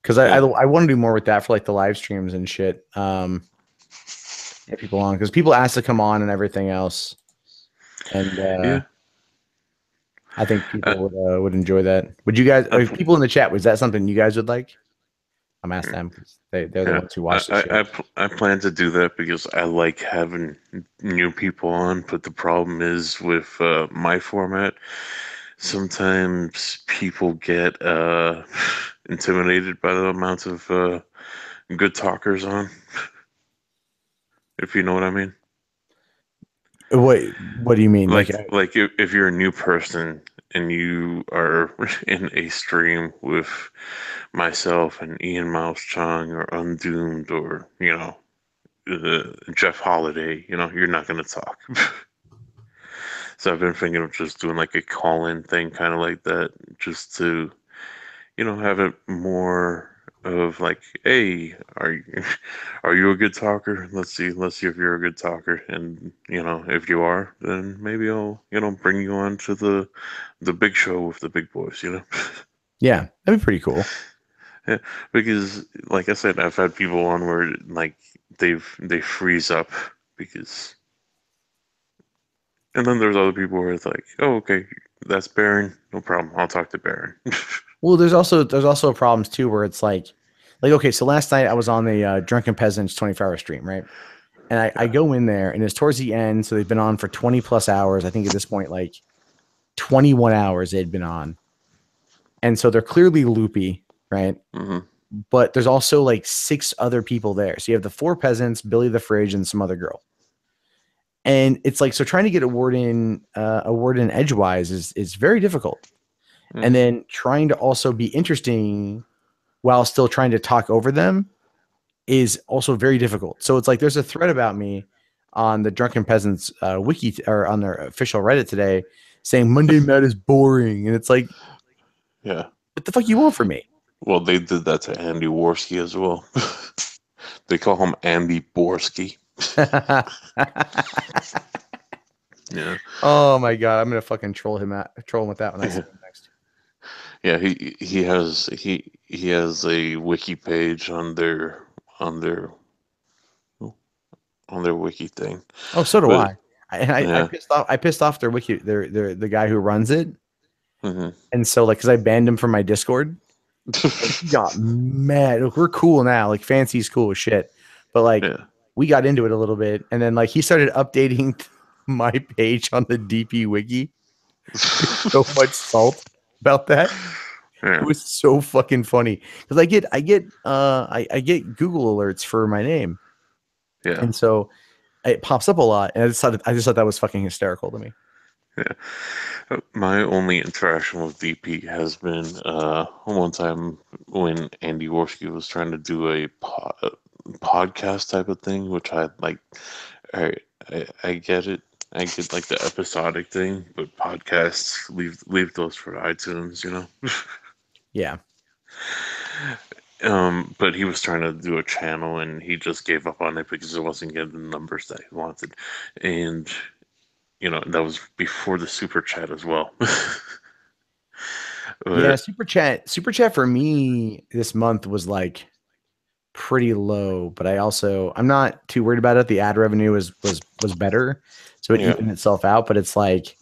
because I, I Yeah, I want to do more with that for like the live streams and shit. Get people on because people ask to come on and everything else, and yeah. I think I, people would enjoy that. Would you guys? I, People in the chat, was that something you guys would like? I'm asking them because they're the yeah, ones who watch this shit. I plan to do that because I like having new people on, but the problem is with my format. Sometimes people get intimidated by the amount of good talkers on, if you know what I mean. What do you mean? Like, Like if you're a new person and you are in a stream with myself and Ian Mouse Chong or Undoomed or Jeff Holiday, you're not gonna talk. So I've been thinking of just doing like a call-in thing, kind of like that, just to have it more of like, hey, are you are you a good talker? Let's see if you're a good talker, and if you are, then maybe I'll bring you on to the big show with the big boys. yeah, that'd be pretty cool. Yeah, because like I said, I've had people on where like they freeze up because, and then there's other people where it's like, oh, okay, that's Baron, no problem, I'll talk to Baron. Well, there's also problems too where it's like okay, so last night I was on the Drunken Peasants 24-hour stream, right? And I Yeah. go in there and it's towards the end, so they've been on for 20 plus hours. I think at this point, like 21 hours they'd been on. And so they're clearly loopy, right? Hmm. But there's also like six other people there. So you have the four peasants, Billy the Fridge, and some other girl. And it's like so trying to get a word in edgewise is very difficult. and Mm. then trying to also be interesting while still trying to talk over them is also very difficult. So it's like there's a thread about me on the Drunken Peasants wiki or on their official Reddit today saying Monday Matt is boring, and it's like, Yeah. what the fuck you want from me? Well, they did that to Andy Worski as well. They call him Andy Borski. Yeah. Oh my god, I'm gonna fucking troll him with that when I see Yeah. him next. Yeah, he has a wiki page on their on their wiki thing. Oh, so do But I. I yeah. pissed off. I pissed off their wiki, their the guy who runs it, Hmm. and so like, because I banned him from my Discord, and he got mad. Look, we're cool now. Like Fancy's cool as shit, but like Yeah. we got into it a little bit, and then like he started updating my page on the DP wiki with so much salt about that. It Yeah. was so fucking funny because I get Google alerts for my name, Yeah. and so it pops up a lot, and I just thought that was fucking hysterical to me. Yeah. My only interaction with DP has been one time when Andy Worski was trying to do a podcast type of thing, which I like. I, I get it. I get like the episodic thing, but podcasts leave those for iTunes, you know. Yeah. But he was trying to do a channel and he just gave up on it because it wasn't getting the numbers that he wanted, and that was before the super chat as well. Yeah, But super chat for me this month was like pretty low, but I'm not too worried about it. The ad revenue was better, so it yeah, evened itself out. But it's like,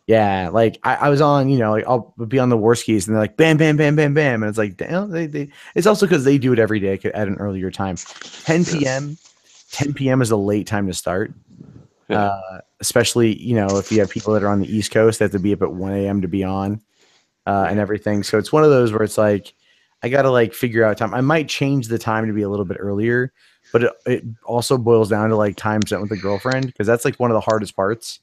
yeah, like I was on, like I'll be on the Warskis and they're like bam, bam, bam, bam, bam, and it's like, damn, they it's also because they do it every day at an earlier time. 10 yeah, p.m. 10 p.m. is a late time to start. yeah, Especially, if you have people that are on the East Coast, they have to be up at 1 a.m. to be on. And right. everything. So it's one of those where it's like I got to like figure out time. I might change the time to be a little bit earlier, but it also boils down to like time spent with a girlfriend because that's like one of the hardest parts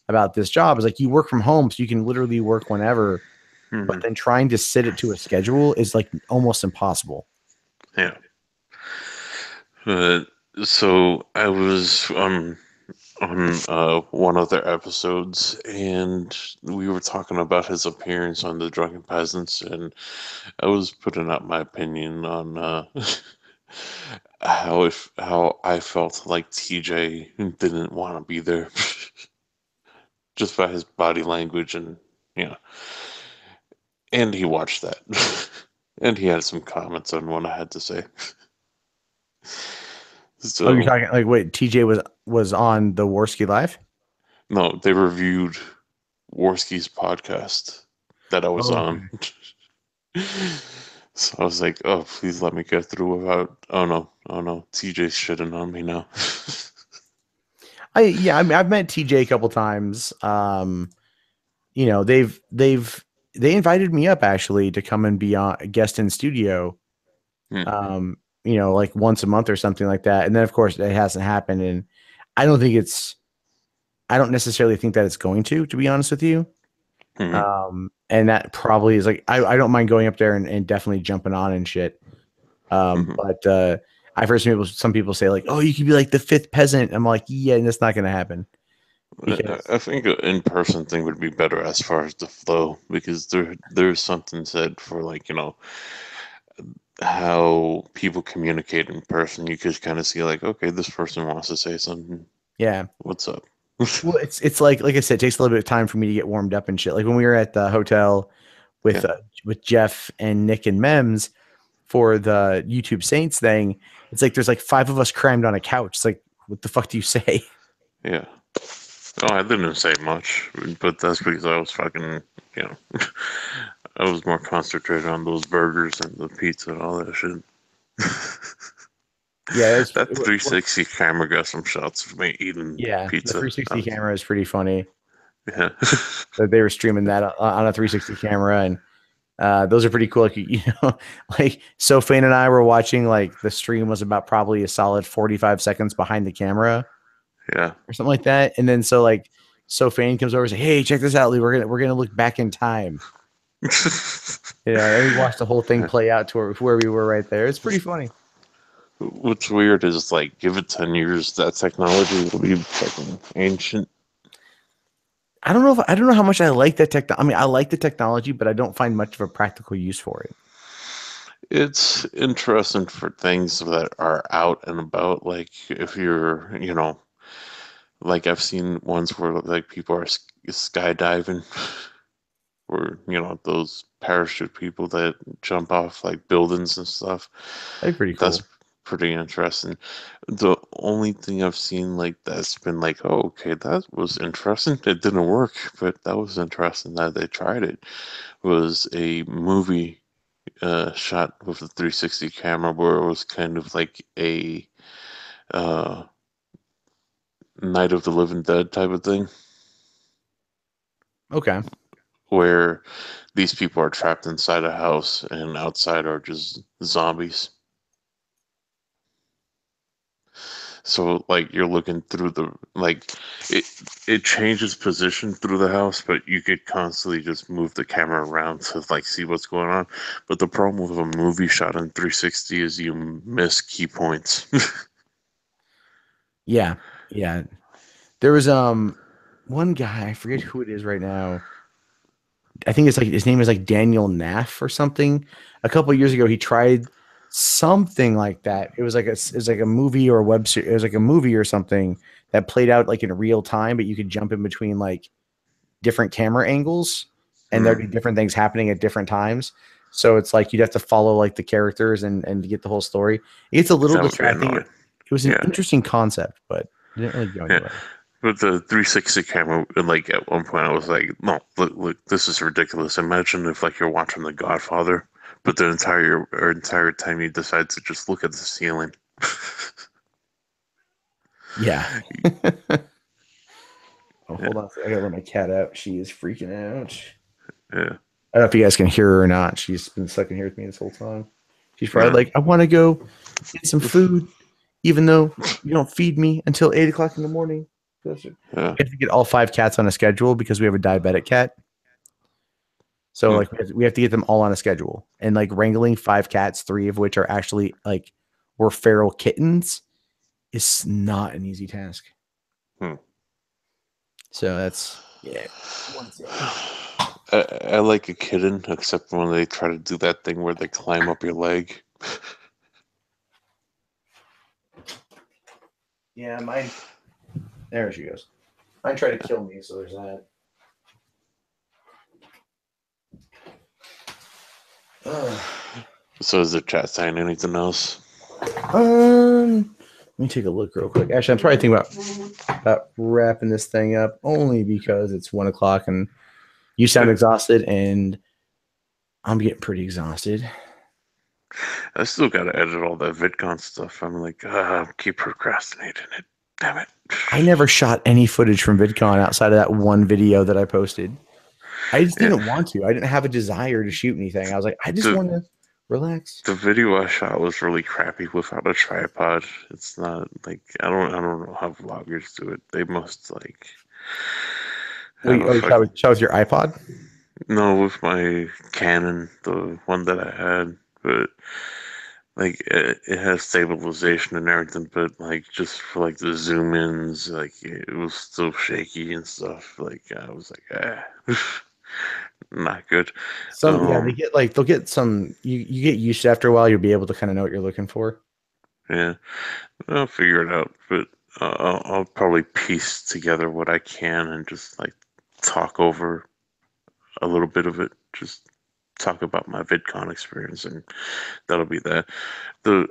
about this job is like you work from home, so you can literally work whenever, but Hmm. then trying to sit it to a schedule is like almost impossible. Yeah. Uh, so I was on one of their episodes, and we were talking about his appearance on the Drunken Peasants, and I was putting out my opinion on how I felt like TJ didn't want to be there, just by his body language, and you know, and he watched that, and he had some comments on what I had to say. Oh, you're So talking like wait, TJ was on the Warski Live? no, they reviewed Worski's podcast that I was Oh, on. okay. So I was like, oh, please let me get through without. Oh no, TJ's shitting on me now. I mean I've met TJ a couple times. They invited me up actually to come and be on a guest in studio, Hmm. like once a month or something like that. And then of course it hasn't happened. And I don't think I don't necessarily think that it's going to be honest with you. Hmm. And that probably is like, I don't mind going up there and definitely jumping on and shit. Hmm. But I've heard some people say like, oh, you could be like the fifth peasant. I'm like, yeah, that's not going to happen because I think an in-person thing would be better as far as the flow because there's something said for like how people communicate in person. You could kind of see like, okay, this person wants to say something. yeah. What's up? Well, it's like I said, it takes a little bit of time for me to get warmed up and shit. Like when we were at the hotel with Yeah, Jeff and Nick and Mems for the YouTube Saints thing, it's like there's like five of us crammed on a couch. It's like, what the fuck do you say? yeah. Oh, I didn't say much, but that's because I was fucking, you know, I was more concentrated on those burgers and the pizza and all that shit. Yeah, That 360 camera got some shots of me eating yeah, the pizza. 360 camera is pretty funny. Yeah. That they were streaming that on a 360 camera, and those are pretty cool. Like like Sofane and I were watching. Like the stream was about probably a solid 45 seconds behind the camera Yeah. or something like that. And then so like Sofane comes over and says, "Hey, check this out, Lee. We're gonna look back in time." And we watched the whole thing play out to where we were right there. It's pretty funny. What's weird is like, give it 10 years, that technology will be fucking ancient. I don't know how much I like that tech. I mean, I like the technology, but I don't find much of a practical use for it. It's interesting for things that are out and about. Like if you're, like I've seen ones where like people are skydiving, or those parachute people that jump off like buildings and stuff. That'd be pretty That's cool. pretty interesting. The only thing I've seen like that's been like, oh, okay, that was interesting. It didn't work, but that was interesting that they tried it. Was a movie shot with a 360 camera where it was kind of like a uh, Night of the Living Dead type of thing, Okay. where these people are trapped inside a house and outside are just zombies. So like you're looking through the like it it changes position through the house, but you could constantly just move the camera around to like see what's going on. But the problem with a movie shot in 360 is you miss key points. Yeah. Yeah. There was one guy, I forget who it is right now. I think it's like his name is like Daniel Naff or something. A couple of years ago, he tried something like that. It was like a movie or a web series. It was like a movie or something that played out like in real time, but you could jump in between like different camera angles, and there'd Mm, be different things happening at different times. So it's like you'd have to follow like the characters and to get the whole story. It gets a little that would be distracting. annoying. It was an Yeah, interesting concept, but it didn't really go yeah. anywhere. But the 360 camera, like at one point, I was like, "No, look, this is ridiculous." Imagine if like you're watching The Godfather, but the entire time you decide to just look at the ceiling. Yeah. Oh, hold on a second. I gotta let my cat out. She is freaking out. Yeah, I don't know if you guys can hear her or not. She's been stuck in here with me this whole time. She's probably yeah, like, I want to go get some food, even though you don't feed me until 8 o'clock in the morning. We yeah. have to get all five cats on a schedule because we have a diabetic cat. So Hmm. like we have to get them all on a schedule. And like wrangling five cats, three of which are actually like were feral kittens, is not an easy task. Hmm. So that's yeah. One second. I like a kitten, except when they try to do that thing where they climb up your leg. Yeah, mine. There she goes. Mine tried to kill me, so there's that. Ugh. So is the chat saying anything else? Let me take a look real quick. Actually, I'm probably thinking about wrapping this thing up only because it's 1 o'clock and you sound Yeah, exhausted and I'm getting pretty exhausted. I still gotta edit all that VidCon stuff. I'm like, keep procrastinating it. Damn it. I never shot any footage from VidCon outside of that one video that I posted. I just Yeah, didn't want to. I didn't have a desire to shoot anything. I was like, I just the want to relax. the video I shot was really crappy without a tripod. It's not like I don't know how vloggers do it. They must like have Wait, a oh, you fuck. shot with your iPod? No, with my Canon, the one that I had, but like it has stabilization and everything, but like just for like the zoom ins, like it was still shaky and stuff. Like I was like, not good. Some yeah, they Um, get like they'll get some you get used to after a while, you'll be able to kind of know what you're looking for. yeah, I'll figure it out, but I'll probably piece together what I can and just like talk over a little bit of it. Just talk about my VidCon experience, and that'll be that. The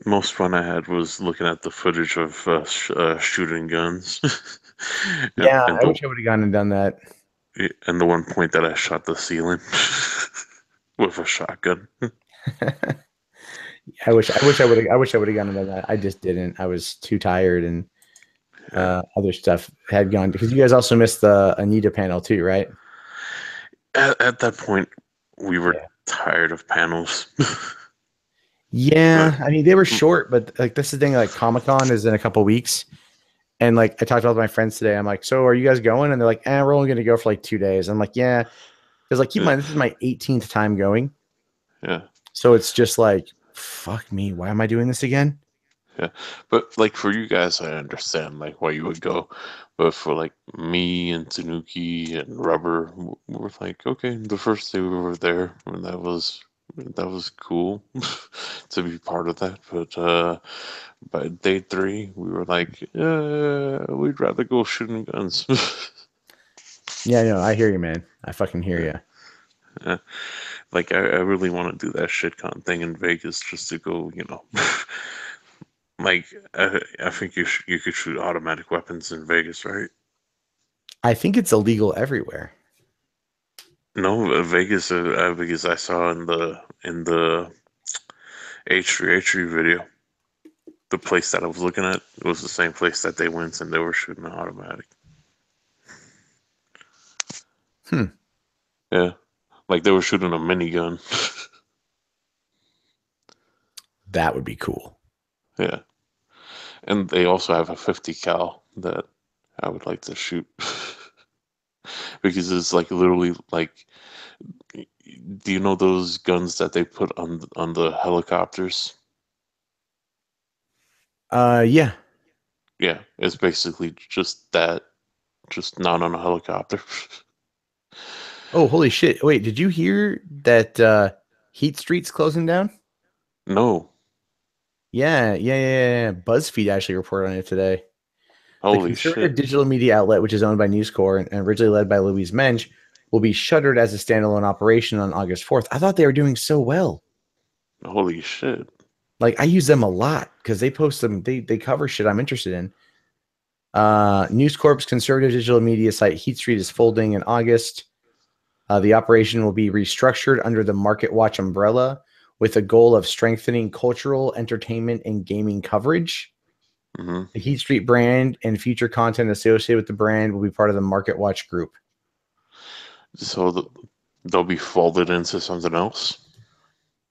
most fun I had was looking at the footage of shooting guns, and, Yeah, and I the wish I would have gone and done that. and the one point that I shot the ceiling with a shotgun. I wish I would have gone and done that. I just didn't. I was too tired and Yeah. other stuff had gone because you guys also missed the Anita panel too, right? At that point, we were Yeah. tired of panels, but Yeah, I mean they were short, but like this is the thing. Like Comic Con is in a couple weeks, and like I talked about my friends today. I'm like, so are you guys going? And they're like, we're only going to go for like 2 days. I'm like, yeah. Because like, keep in Yeah, mind, this is my 18th time going, yeah, so it's just like, fuck me, why am I doing this again? yeah. But like for you guys, I understand like why you would go. But for like me and Tanuki and Rubber, we're like, okay, the first day we were there, and that was cool to be part of that. But by day three, we were like, we'd rather go shooting guns. Yeah, no, I hear you, man. I fucking hear Yeah. you. Yeah. Like I really want to do that shitcon thing in Vegas just to go, like I think you could shoot automatic weapons in Vegas, right? I think it's illegal everywhere. No, Vegas, because I saw in the H3 video, the place that I was looking at, it was the same place that they went and they were shooting an automatic. Hmm, Yeah, like they were shooting a minigun. that would be cool. Yeah, and they also have a 50 cal that I would like to shoot because it's like literally like, do you know those guns that they put on the helicopters? Yeah. Yeah, it's basically just that, just not on a helicopter. Oh, holy shit. Wait, did you hear that Heat Street's closing down? No, Yeah. BuzzFeed actually reported on it today. The holy conservative shit. digital media outlet, which is owned by News Corp and originally led by Louise Mensch, will be shuttered as a standalone operation on August 4th. I thought they were doing so well. Holy shit. Like, I use them a lot because they post them, they cover shit I'm interested in. News Corp's conservative digital media site Heat Street is folding in August. The operation will be restructured under the Market Watch umbrella with a goal of strengthening cultural, entertainment, and gaming coverage. Hmm. The Heat Street brand and future content associated with the brand will be part of the Market Watch group. So they'll be folded into something else.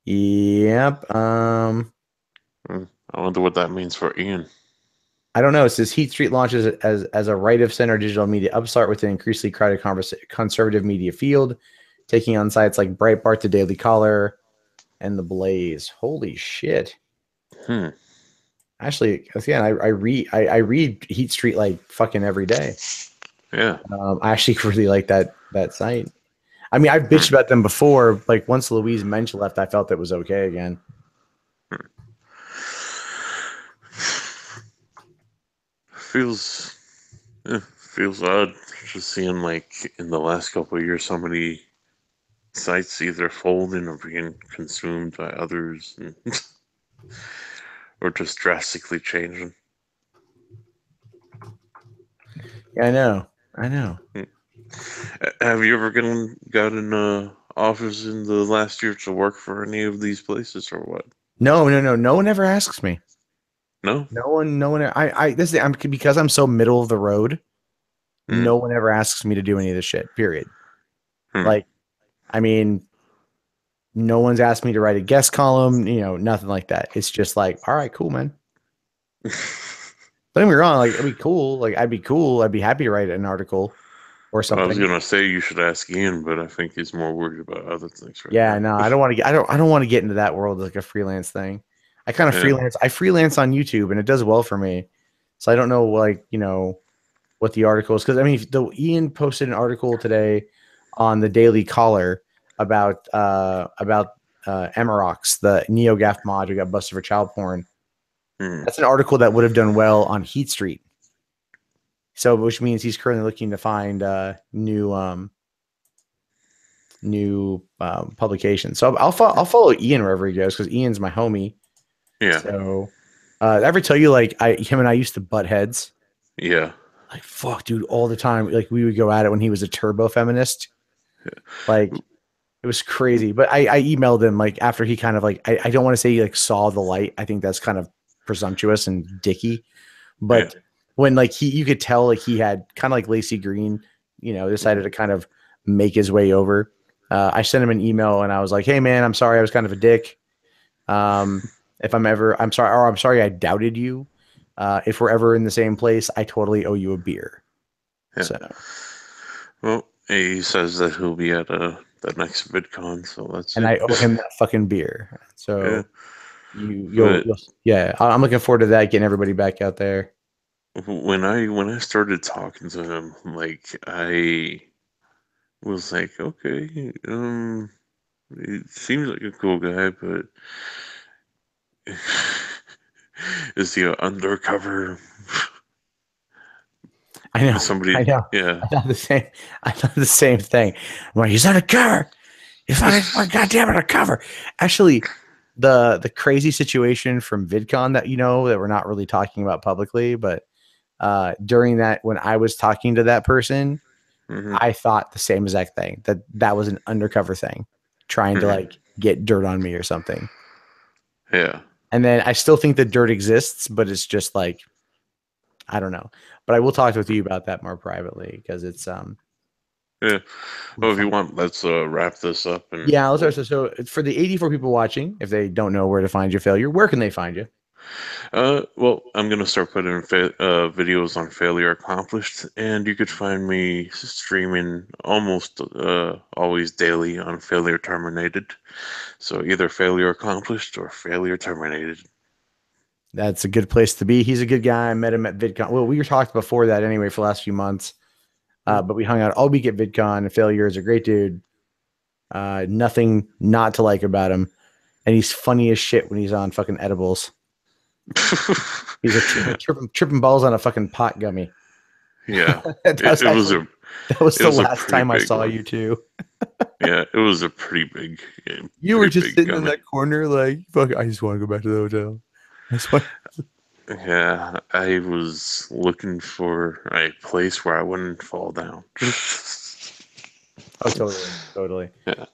Yep. Hmm. I wonder what that means for Ian. I don't know. It says Heat Street launches as a right of center digital media upstart with an increasingly crowded conservative media field, taking on sites like Breitbart, The Daily Caller, and The Blaze. Holy shit! Hmm. Actually, again, I read Heat Street like fucking every day. Yeah. I actually really like that site. I mean, I've Hmm. bitched about them before. Like once Louise Mensch left, I felt it was okay again. Hmm. Feels feels odd just seeing like in the last couple of years so many sites either folding or being consumed by others, or just drastically changing. Yeah, I know. I know. Hmm. Have you ever gotten offers in the last year to work for any of these places or what? No. No one ever asks me. No? No one. This is, I'm because I'm so middle of the road. Hmm. No one ever asks me to do any of this shit. Period. Hmm. Like, I mean, no one's asked me to write a guest column. Nothing like that. It's just like, all right, cool, man. Don't get me wrong. Like, it'd be cool. Like, I'd be cool. I'd be happy to write an article or I was something. gonna say you should ask Ian, but I think he's more worried about other things right Yeah, now. no, I don't want to get. I don't want to get into that world like a freelance thing. I kind of Yeah. freelance. I freelance on YouTube, and it does well for me. So I don't know, like what the article is because I mean, the Ian posted an article today on the Daily Caller about Emarox, the NeoGAF mod who got busted for child porn. Hmm. That's an article that would have done well on Heat Street. So, which means he's currently looking to find new publications. So I'll follow Ian wherever he goes because Ian's my homie. Yeah. So, ever tell you like him and I used to butt heads? Yeah. Like fuck, dude, all the time. Like we would go at it when he was a turbo feminist. Like it was crazy. But I emailed him like after he kind of like I don't want to say he like saw the light. I think that's kind of presumptuous and dicky. Yeah. But when like you could tell like he had kind of like Lacey Green, decided Hmm. to kind of make his way over. I sent him an email and I was like, hey man, I'm sorry I was kind of a dick. If I'm sorry, or I'm sorry I doubted you. If we're ever in the same place, I totally owe you a beer. Yeah. So Well, he says that he'll be at that next VidCon, so let's and see. I owe him that fucking beer. Yeah, So but yeah, I'm looking forward to that, getting everybody back out there. when I started talking to him, like I was like, okay, he seems like a cool guy, but is he undercover I know, I somebody? know. Yeah. I thought the same. I thought the same thing. I'm like, he's undercover. He's fucking goddamn undercover. Actually, the crazy situation from VidCon that that we're not really talking about publicly, but during that when I was talking to that person, Hmm. I thought the same exact thing that was an undercover thing, trying to Hmm. like get dirt on me or something. Yeah. And then I still think that dirt exists, but it's just like I don't know. But I will talk with you about that more privately because it's Yeah. Well, if you fun. want, let's wrap this up and Yeah, let's we'll. start. So for the 84 people watching, if they don't know where to find your failure, where can they find you? Well, I'm gonna start putting videos on failure accomplished, and you could find me streaming almost always daily on failure terminated. So either failure accomplished or failure terminated. That's a good place to be. He's a good guy. I met him at VidCon. Well, we were talked before that anyway for the last few months. Hmm. But we hung out all week at VidCon. Failure is a great dude. Nothing not to like about him. And he's funny as shit when he's on fucking edibles. He's like tripping balls on a fucking pot gummy. Yeah, that it, was it was actually a that was it the was a last pretty time I big saw one. you too. Yeah, it was a You were pretty just big sitting in gummy. that corner like, fuck, I just want to go back to the hotel. I just want. Yeah, I was looking for a place where I wouldn't fall down. Oh, totally, totally. Yeah.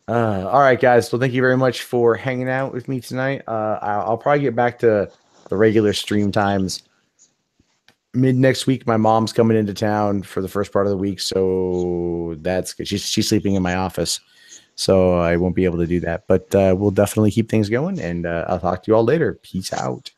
All right, guys. Well, thank you very much for hanging out with me tonight. I'll probably get back to the regular stream times mid next week. My mom's coming into town for the first part of the week, so that's good. She's sleeping in my office, so I won't be able to do that. But we'll definitely keep things going, and I'll talk to you all later. Peace out.